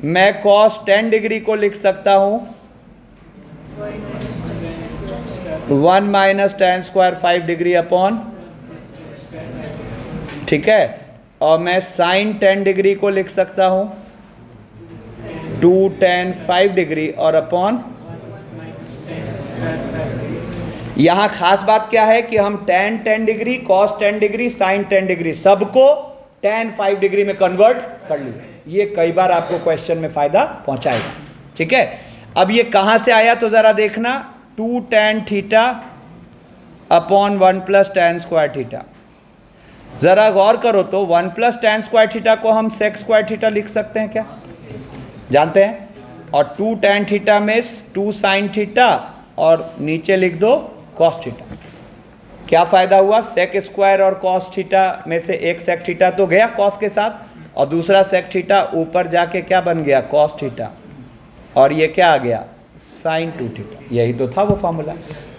[SPEAKER 1] मैं cos 10 डिग्री को लिख सकता हूं 1 minus ten square 5 degree upon, ठीक है, और मैं साइन 10 डिग्री को लिख सकता हूं 2 tan 5 डिग्री और अपॉन। यहां खास बात क्या है कि हम tan 10 degree, cos 10 degree, sin 10 degree सबको tan 5 डिग्री में कन्वर्ट कर लिए। ये कई बार आपको क्वेश्चन में फायदा पहुंचाएगा, ठीक है। अब ये कहां से आया तो जरा देखना, 2 tan theta upon 1 plus tan square theta. जरा गौर करो तो 1 प्लस tan स्क्वायर थीटा को हम sec स्क्वायर थीटा लिख सकते हैं क्या? जानते हैं। और 2 tan थीटा में 2 sin थीटा और नीचे लिख दो cos थीटा। क्या फायदा हुआ? sec स्क्वायर और cos थीटा में से एक sec थीटा तो गया cos के साथ और दूसरा sec थीटा ऊपर जाके क्या बन गया? cos थीटा, और ये क्या आ गया? sin 2 theta. यही तो था वो फॉर्मूला।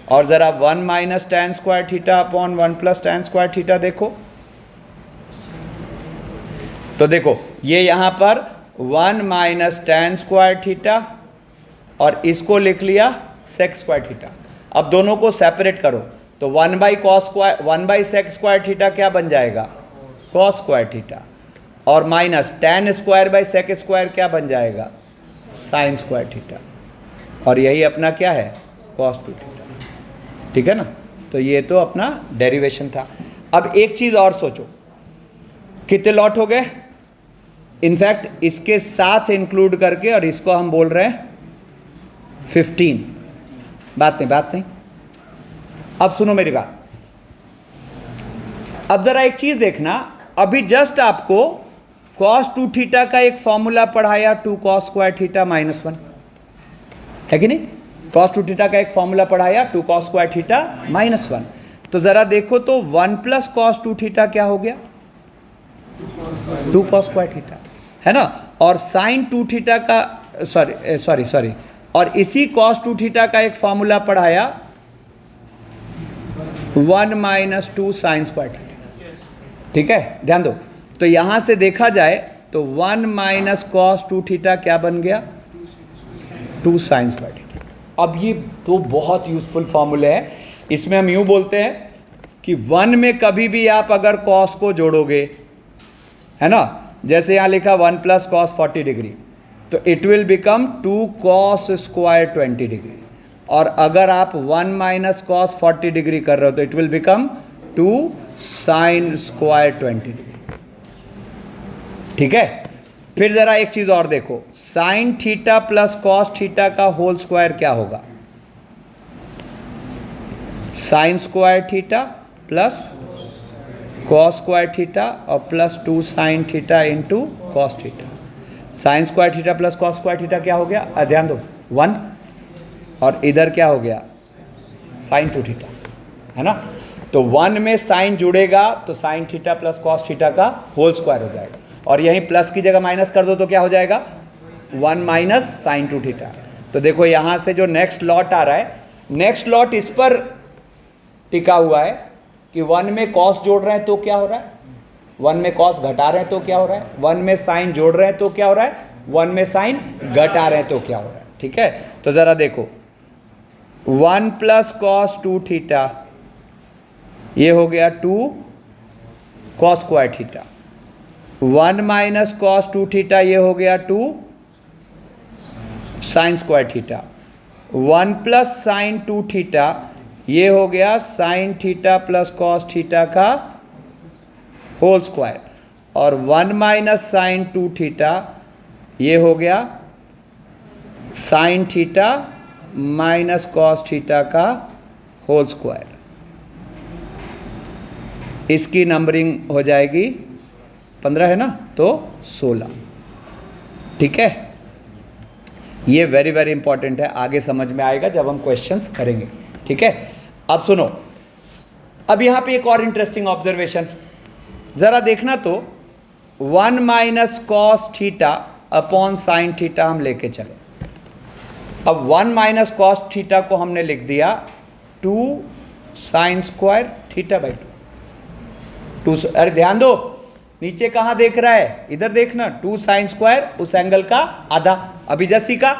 [SPEAKER 1] और ज़रा 1 minus tan square theta upon 1 plus tan square theta देखो, तो देखो ये यहाँ पर 1 माइनस tan स्क्वायर थीटा और इसको लिख लिया sec स्क्वायर थीटा। अब दोनों को सेपरेट करो तो 1 by cos square, 1 by sec square theta क्या बन जाएगा? cos स्क्वायर थीटा, और minus tan square by sec square क्या बन जाएगा? sin स्क्वायर थीटा, और यही अपना क्या है? cos 2 थीटा, ठीक है ना। तो ये तो अपना डेरिवेशन था। अब एक चीज़ और सोचो, कितने लॉट हो गए? इनफैक्ट इसके साथ इंक्लूड करके, और इसको हम बोल रहे हैं 15। बात नहीं। अब सुनो मेरी बात। अब जरा एक चीज देखना, अभी जस्ट आपको cos 2 थीटा का एक फॉर्मूला पढ़ाया 2 cos स्क्वायर थीटा माइनस 1, है कि नहीं? cos 2 थीटा का एक फॉर्मूला पढ़ाया 2 cos स्क्वायर थीटा माइनस 1। तो जरा देखो तो 1 प्लस cos 2 थीटा क्या हो गया? 2 cos स्क्वायर थीटा, है ना। और sin 2 थीटा का सॉरी और इसी cos 2 थीटा का एक फॉर्मूला पढ़ाया 1 माइनस 2 साइन स्क्वायर थीटा, ठीक है, ध्यान दो। तो यहां से देखा जाए तो 1 माइनस cos 2 थीटा क्या बन गया? 2 साइन स्क्वायर थीटा। अब ये तो बहुत यूजफुल फॉर्मूले है। इसमें हम यूं बोलते हैं कि 1 में कभी भी आप अगर cos को जोड़ोगे, है ना, जैसे यहां लिखा 1 प्लस cos 40 डिग्री, तो it will become 2 cos square 20 degree. और अगर आप 1 माइनस cos 40 डिग्री कर रहे हो तो it will become 2 sine square 20 degree, ठीक है। फिर जरा एक चीज और देखो, sine theta plus cos theta का होल स्क्वायर क्या होगा? Sine square theta plus cos square theta और plus 2 sine theta into cos theta. Sine square theta plus cos square theta क्या हो गया? ध्यान दो 1, और इधर क्या हो गया? साइन 2 थीटा, है ना। तो 1 में साइन जुड़ेगा तो sign theta plus cos theta का होल स्क्वायर हो जाएगा, और यहीं प्लस की जगह माइनस कर दो तो क्या हो जाएगा? 1 माइनस साइन 2 थीटा। तो देखो यहाँ से जो नेक्स्ट लॉट आ रहा है, नेक्स्ट लॉट इस पर टिका हुआ है कि 1 में cos जोड़ रहे हैं तो क्या हो रहा है, 1 में cos घटा रहे हैं तो क्या हो रहा है, 1 में साइन जोड़ रहे हैं तो क्या हो रहा है, 1 में साइन घटा रहे हैं तो क्या हो रहा है, ठीक है। तो ज़रा देखो 1 प्लस cos 2 थीटा, ये हो गया 2 cos square theta. 1 minus cos 2 theta, ये हो गया 2 sine square theta. 1 plus sign 2 theta, ये हो गया sign theta plus cos theta का होल स्क्वायर। और 1 माइनस साइन 2 थीटा, ये हो गया sine theta minus cos theta का होल स्क्वायर। इसकी नंबरिंग हो जाएगी 15 है ना, तो 16, ठीक है। ये वेरी वेरी इंपॉर्टेंट है, आगे समझ में आएगा जब हम क्वेश्चंस करेंगे, ठीक है। अब सुनो, अब यहाँ पे एक और इंटरेस्टिंग ऑब्जर्वेशन ज़रा देखना तो 1 minus cos theta upon sine theta हम लेके चले। अब 1 माइनस cos थीटा को हमने लिख दिया 2 साइन स्क्वायर थीटा बाई 2। अरे ध्यान दो, नीचे कहाँ देख रहा है, इधर देखना, 2 साइन स्क्वायर उस एंगल का आधा अभिजसी का।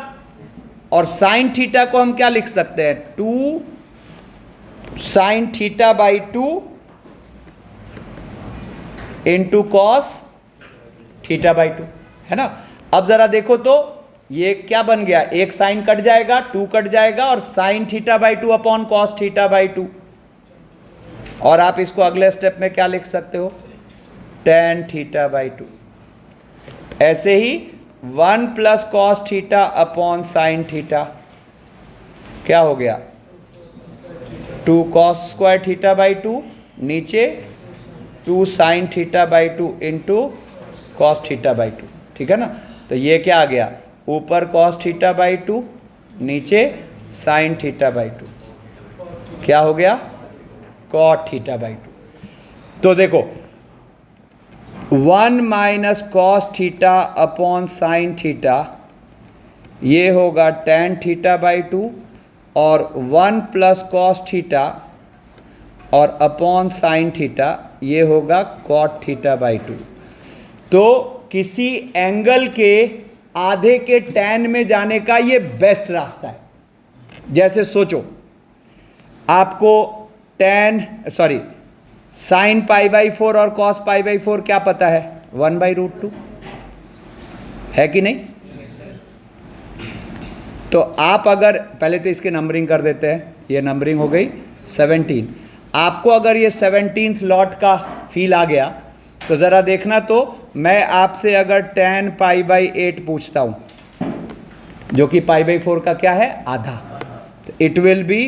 [SPEAKER 1] और साइन थीटा को हम क्या लिख सकते हैं, 2 sine theta by 2 into cos theta by 2, है ना। अब जरा देखो तो ये क्या बन गया, एक साइन कट जाएगा, 2 कट जाएगा, और sine theta by 2 upon cos theta by 2। और आप इसको अगले स्टेप में क्या लिख सकते हो, टेन थीटा बाई 2। ऐसे ही 1 plus cos theta upon sine theta क्या हो गया, 2 कॉस स्क्वायर थीटा बाई 2, नीचे 2 sine theta by 2 into cos theta by 2, ठीक है ना। तो ये क्या आ गया, ऊपर कॉस थीटा बाई 2, नीचे साइन थीटा बाई 2, क्या हो गया, कॉट थीटा बाई 2। तो देखो 1 minus cos theta upon sine theta ये होगा टेन थीटा बाई 2, और 1 प्लस कॉस थीटा और अपॉन साइन थीटा ये होगा कॉट थीटा बाई 2। तो किसी एंगल के आधे के टैन में जाने का ये बेस्ट रास्ता है। जैसे सोचो आपको साइन पाई बाई 4 और कॉस पाई बाई 4 क्या पता है, 1/√2 है कि नहीं। तो आप अगर पहले तो इसके नंबरिंग कर देते हैं, ये नंबरिंग हो गई 17। आपको अगर ये 17th लॉट का फील आ गया तो ज़रा देखना, तो मैं आपसे अगर tan π/8 पूछता हूँ जो कि π/4 का क्या है, आधा, तो it will be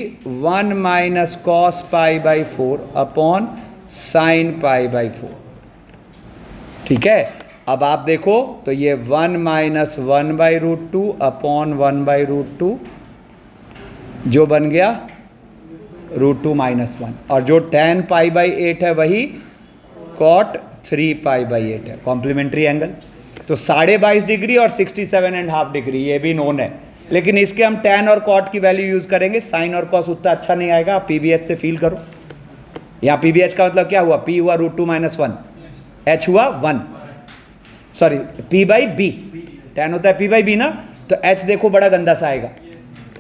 [SPEAKER 1] 1 minus cos π/4 upon sine π/4, ठीक है। अब आप देखो तो ये 1 माइनस 1/√2 अपॉन 1/√2 जो बन गया √2 - 1, और जो tan π/8 है वही cot 3 π/8 है, कॉम्प्लीमेंट्री एंगल। तो 22.5 डिग्री और 67.5 डिग्री ये भी नोन है, लेकिन इसके हम tan और cot की वैल्यू यूज़ करेंगे, साइन और cos उतना अच्छा नहीं आएगा। आप PBH से फील करो, यहाँ PBH का मतलब क्या हुआ, P हुआ √2 - 1, H हुआ 1, सॉरी P/B, tan होता है P/B ना, तो H देखो बड़ा गंदा सा आएगा,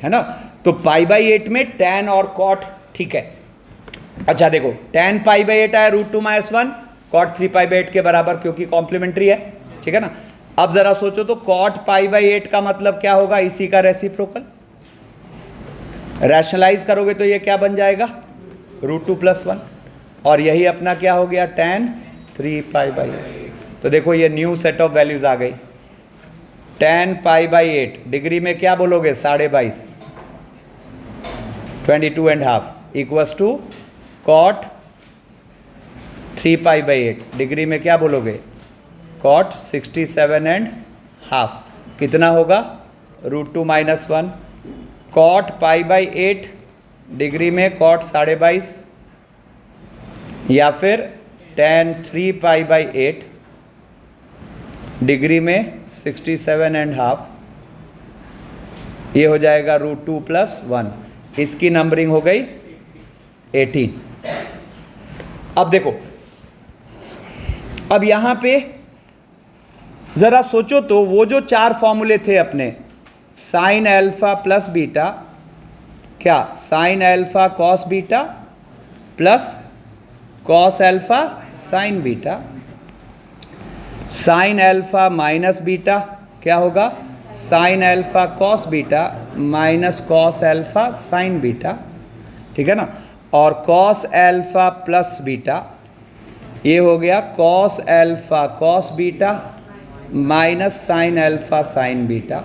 [SPEAKER 1] है ना। तो π/8 में tan और cot ठीक है। अच्छा देखो tan π/8 आया √2 - 1, cot 3 π/8 के बराबर, क्योंकि कॉम्प्लीमेंट्री है, ठीक है ना। अब जरा सोचो तो cot π/8 का मतलब क्या होगा, इसी का रेसिप्रोकल। रैशनलाइज करोगे तो ये क्या बन जाएगा, √2 + 1, और यही अपना क्या हो गया, tan 3 π/8। तो देखो ये न्यू सेट ऑफ वैल्यूज आ गई। tan π/8 डिग्री में क्या बोलोगे, 22.5, 22.5 इक्वल्स टू cot 3 π/8 डिग्री में क्या बोलोगे, cot 67.5, कितना होगा, √2 - 1, cot π/8 डिग्री में cot 22.5, या फिर tan 3 π/8 डिग्री में 67.5, ये हो जाएगा √2 + 1, इसकी नंबरिंग हो गई 18। अब देखो, अब यहां पे जरा सोचो तो वो जो 4 फॉर्मूले थे अपने, साइन अल्फा प्लस बीटा, क्या sign alpha cos beta plus cos alpha sine beta, sine alpha minus beta क्या होगा, sine alpha cos beta minus cos alpha sine beta, ठीक है ना। और कॉस अल्फा प्लस बीटा ये हो गया cos alpha cos beta minus sine alpha sine beta,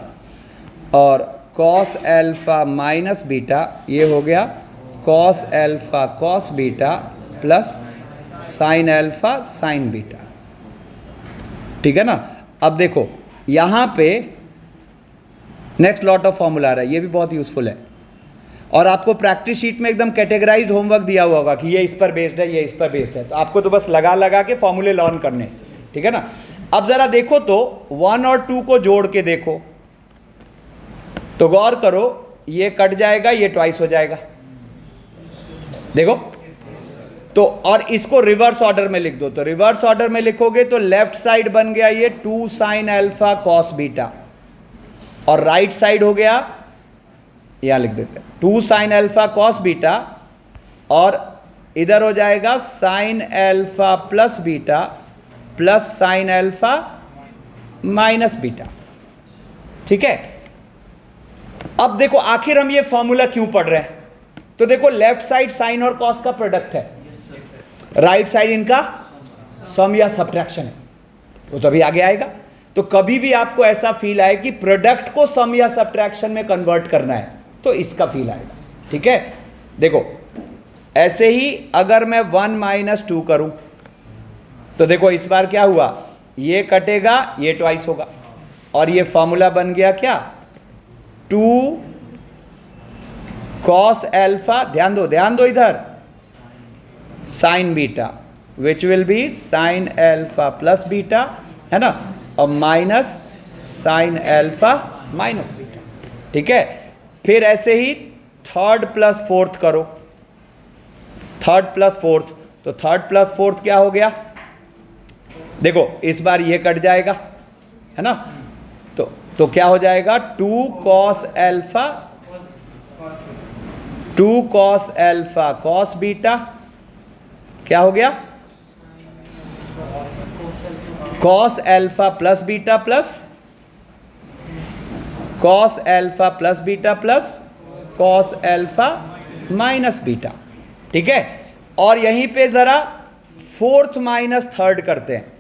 [SPEAKER 1] और कॉस अल्फा माइनस बीटा ये हो गया cos alpha cos beta plus sign alpha sine beta, ठीक है ना। अब देखो यहाँ पे नेक्स्ट लॉट ऑफ फॉर्मूला आ रहा है, ये भी बहुत यूजफुल है, और आपको प्रैक्टिस शीट में एकदम कैटेगराइज्ड होमवर्क दिया हुआ होगा कि ये इस पर बेस्ड है, ये इस पर बेस्ड है, तो आपको तो बस लगा लगा के फॉर्मूले लर्न करने, ठीक है ना। अब जरा देखो तो 1 और 2 को जोड़ के देखो तो गौर करो, ये कट जाएगा, ये ट्वाइस हो जाएगा, देखो तो और इसको रिवर्स ऑर्डर में लिख दो, तो रिवर्स ऑर्डर में लिखोगे तो लेफ्ट साइड बन गया ये 2 साइन अल्फा कॉस बीटा, और राइट साइड हो गया, यहां लिख देते हैं 2 साइन अल्फा कॉस बीटा, और इधर हो जाएगा sign alpha plus beta plus sign alpha minus beta. ठीक है, अब देखो आखिर हम ये फॉर्मूला क्यों पढ़ रहे हैं, तो देखो लेफ्ट साइड साइन और कॉस का प्रोडक्ट है, राइट साइड इनका सम या सब्ट्रैक्शन है, वो तो अभी आगे आएगा। तो कभी भी आपको ऐसा फील आए कि प्रोडक्ट को सम या सब्ट्रैक्शन में कन्वर्ट करना है तो इसका फील आएगा। ठीक है, देखो ऐसे ही अगर मैं 1 माइनस 2 करूं तो देखो इस बार क्या हुआ, ये कटेगा, ये ट्वाइस होगा, और ये फॉर्मूला बन गया क्या 2 कॉस अल्फा, ध्यान दो इधर, sign beta which will be sign alpha plus beta, है ना, और minus sine alpha minus beta. ठीक है, फिर ऐसे ही थर्ड प्लस फोर्थ करो, थर्ड प्लस फोर्थ, तो थर्ड प्लस फोर्थ क्या हो गया, देखो इस बार ये कट जाएगा, है ना, तो क्या हो जाएगा 2 cos alpha, 2 cos alpha cos beta, क्या हो गया cos alpha plus beta plus cos alpha plus beta plus cos alpha minus beta. ठीक है, और यहीं पे जरा फोर्थ माइनस थर्ड करते हैं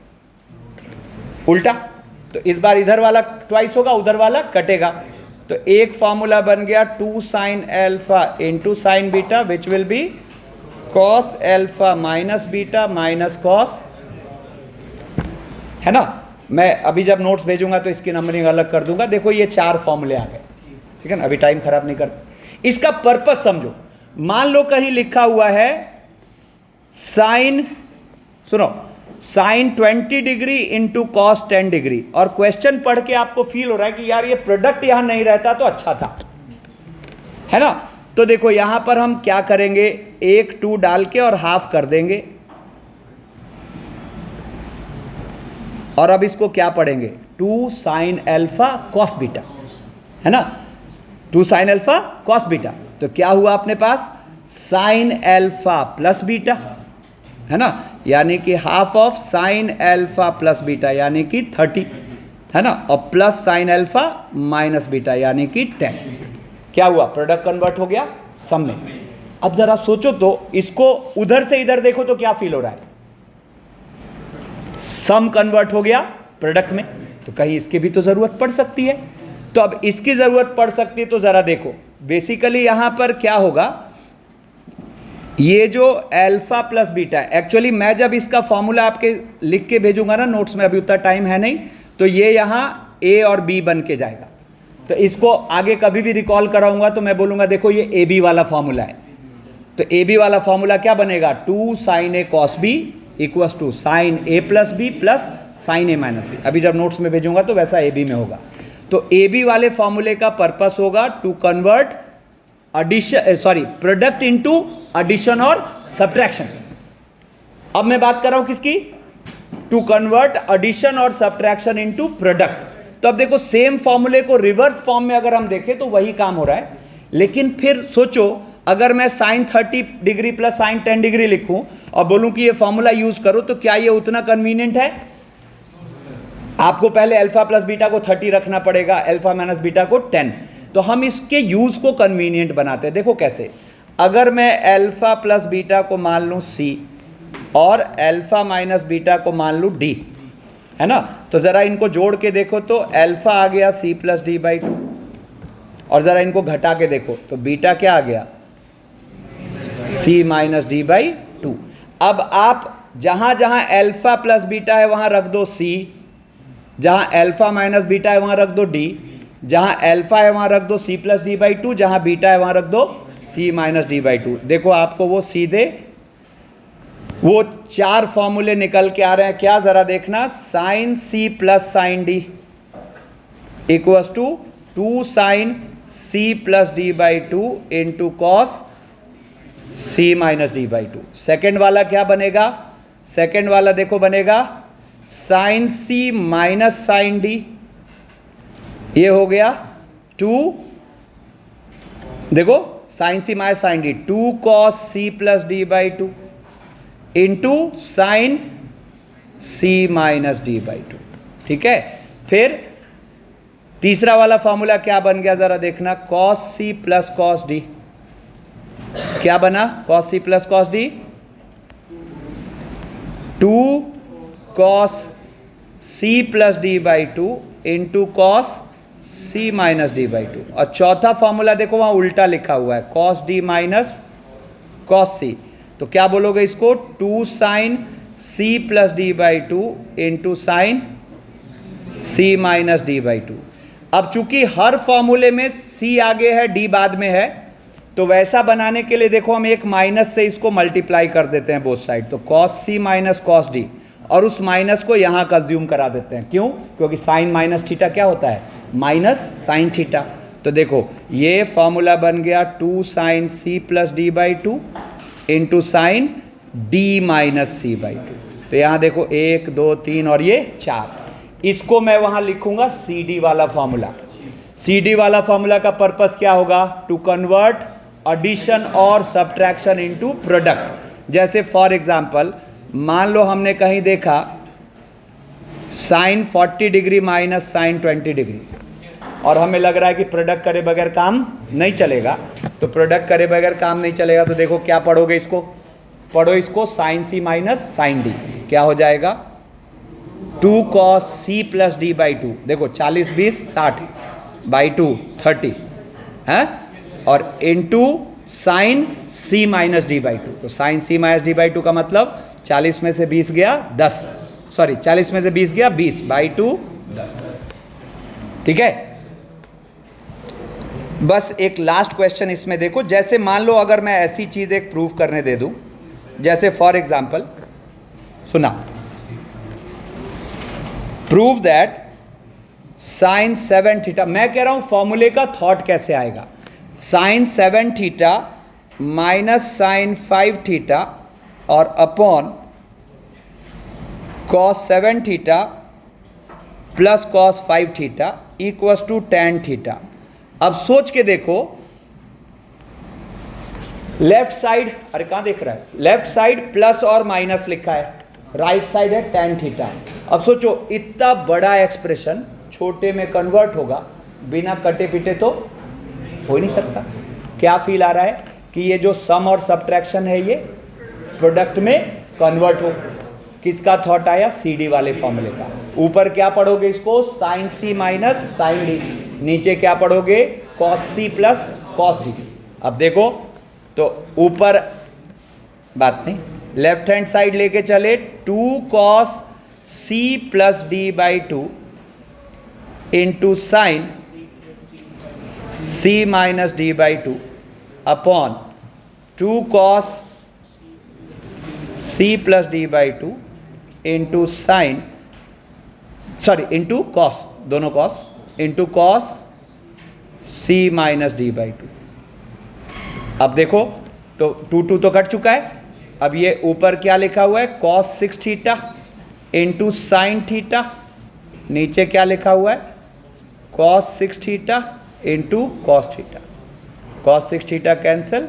[SPEAKER 1] उल्टा, तो इस बार इधर वाला ट्वाइस होगा, उधर वाला कटेगा, तो एक फॉर्मूला बन गया 2 sign alpha into sine beta which will be cos alpha minus beta minus cos, है ना। मैं अभी जब नोट्स भेजूंगा तो इसकी नंबरिंग अलग कर दूंगा। देखो ये 4 फॉर्मूले आ गए, ठीक है ना, अभी टाइम खराब नहीं करते। इसका पर्पस समझो, मान लो कहीं लिखा हुआ है साइन, सुनो, sine 20 degree into cos 10 degree, और क्वेश्चन पढ़ के आपको फील हो रहा है कि यार ये प्रोडक्ट यहां नहीं रहता तो अच्छा था, है ना। तो देखो यहां पर हम क्या करेंगे, 1 2 डाल के और हाफ कर देंगे, और अब इसको क्या पढ़ेंगे 2 साइन अल्फा कॉस बीटा, है ना, 2 साइन अल्फा कॉस बीटा, तो क्या हुआ अपने पास साइन अल्फा प्लस बीटा, है ना, यानी कि half of sine alpha plus beta यानी कि 30, है ना, और plus sign alpha minus beta यानी कि 10। क्या हुआ, प्रोडक्ट कन्वर्ट हो गया सम में। अब जरा सोचो तो, इसको उधर से इधर देखो तो क्या फील हो रहा है, सम कन्वर्ट हो गया प्रोडक्ट में, तो कहीं इसकी भी तो जरूरत पड़ सकती है। तो अब इसकी जरूरत पड़ सकती है, तो जरा देखो बेसिकली यहां पर क्या होगा, ये जो अल्फा प्लस बीटा है, एक्चुअली मैं जब इसका फॉर्मूला आपके लिख के भेजूंगा ना नोट्स में, अभी उतना टाइम है नहीं, तो ये यहां ए और बी बन के जाएगा। तो इसको आगे कभी भी रिकॉल कराऊंगा तो मैं बोलूंगा देखो ये ए बी वाला फॉर्मूला है, तो ए बी वाला फॉर्मूला क्या बनेगा 2 sine A cos B equals to sine A plus B plus sine A minus B. अभी जब नोट्स में भेजूंगा तो वैसा ए बी में होगा। तो ए बी वाले फॉर्मूले का पर्पस होगा to convert addition, sorry, product into addition और सब्ट्रैक्शन। अब मैं बात कर रहा हूं किसकी, टू कन्वर्ट एडिशन और सब्ट्रैक्शन इनटू प्रोडक्ट। तो अब देखो सेम फॉर्मूले को रिवर्स फॉर्म में अगर हम देखें तो वही काम हो रहा है, लेकिन फिर सोचो अगर मैं sine 30 degree plus sine 10 degree लिखूं और बोलूं कि ये फॉर्मूला यूज करो, तो क्या ये उतना कन्वीनियंट है? आपको पहले अल्फा प्लस बीटा को 30 रखना पड़ेगा, अल्फा माइनस बीटा को 10। तो हम इसके यूज को कन्वीनियंट बनाते हैं। देखो कैसे, अगर मैं अल्फा प्लस बीटा को मान लूं सी और अल्फा माइनस बीटा को मान लूं डी, है ना, तो जरा इनको जोड़ के देखो तो अल्फा आ गया सी प्लस डी बाई 2, और जरा इनको घटा के देखो तो बीटा क्या आ गया सी माइनस डी बाई 2। अब आप जहां जहां अल्फा प्लस बीटा है वहां रख दो सी, जहां अल्फा माइनस बीटा है वहां रख दो डी, जहां अल्फा है वहां रख दो सी प्लस डी बाई 2, जहां बीटा है वहां रख दो सी माइनस डी बाई 2। देखो आपको वो सीधे वो 4 फॉर्मूले निकल के आ रहे हैं। क्या, जरा देखना, sine C plus sine D equals to 2 sine C plus D by 2 into cos c minus D by two. Second वाला क्या बनेगा? सेकेंड वाला देखो बनेगा sine c minus sine D, ये हो गया 2, देखो sine c minus sine D 2 cos c plus D by two into sine c minus D by two. ठीक है, फिर तीसरा वाला फॉर्मूला क्या बन गया जरा देखना, cos c plus cos D, क्या बना cos c plus cos D? 2 cos c plus D by two into cos c minus D by two. और चौथा फॉर्मूला देखो वहां उल्टा लिखा हुआ है, cos D minus cos C, तो क्या बोलोगे इसको? 2 sine c plus D by two into sine c minus D by two. अब चूंकि हर फॉर्मूले में c आगे है d बाद में है, तो वैसा बनाने के लिए देखो हम एक माइनस से इसको मल्टीप्लाई कर देते हैं बोथ साइड, तो cos c minus cos D, और उस माइनस को यहाँ कंज्यूम करा देते हैं। क्यों? क्योंकि साइन माइनस थीटा क्या होता है? Minus sine theta. तो देखो ये फॉर्मूला बन गया 2 sine c plus D by two into sine d minus C by two. तो यहाँ देखो 1 2 3 और ये 4, इसको मैं वहाँ लिखूंगा सी डी वाला फॉर्मूला। सी डी वाला फॉर्मूला का पर्पस क्या होगा? टू कन्वर्ट एडिशन और सब्ट्रैक्शन इनटू प्रोडक्ट। जैसे फॉर एग्जांपल मान लो हमने कहीं देखा sine 40 degree minus sine 20 degree, और हमें लग रहा है कि प्रोडक्ट करे बगैर काम नहीं चलेगा, तो प्रोडक्ट करे बगैर काम नहीं चलेगा, तो देखो क्या पढ़ोगे इसको? पढ़ो इसको sine C minus sine D, क्या हो जाएगा? 2 cos C plus D by two, देखो 40 20 60 बाई टू 30 है, और into sine C minus D by two. तो sine C minus D by two का मतलब 40 में से 20 गया 10, सॉरी 40 में से 20 गया 20 बाई टू 10। ठीक है, बस एक लास्ट क्वेश्चन इसमें देखो, जैसे मान लो अगर मैं ऐसी चीज एक प्रूव करने दे दूं, जैसे फॉर एग्जांपल सुना, प्रूव दैट साइन 7 थीटा, मैं कह रहा हूं फॉर्मूले का थॉट कैसे आएगा, sine 7 theta minus sine 5 theta और upon cos 7 theta plus cos 5 theta equals to tan theta. अब सोच के देखो, लेफ्ट साइड, अरे कहां देख रहा है, लेफ्ट साइड प्लस और माइनस लिखा है, राइट साइड है tan थीटा। अब सोचो इतना बड़ा एक्सप्रेशन छोटे में कन्वर्ट होगा बिना कटे पिटे तो हो ही नहीं सकता। क्या फील आ रहा है कि ये जो सम और सब्ट्रैक्शन है ये प्रोडक्ट में कन्वर्ट हो। किसका थॉट आया? सी डी वाले फॉर्मूले का। ऊपर क्या पढ़ोगे इसको? Sine C minus sine D, नीचे क्या पढ़ोगे? Cos C plus cos D. अब देखो तो ऊपर बात नहीं, लेफ्ट हैंड साइड लेके चले 2 cos C plus D by two into sine C minus D by two upon 2 cos C plus D by two into sine, sorry into cos, दोनों cos, into cos C minus D by two. अब देखो तो 2 तो कट चुका है, अब ये ऊपर क्या लिखा हुआ है? Cos 6 theta into sine theta, नीचे क्या लिखा हुआ है? Cos 6 theta into cos theta. Cos 6 theta cancel,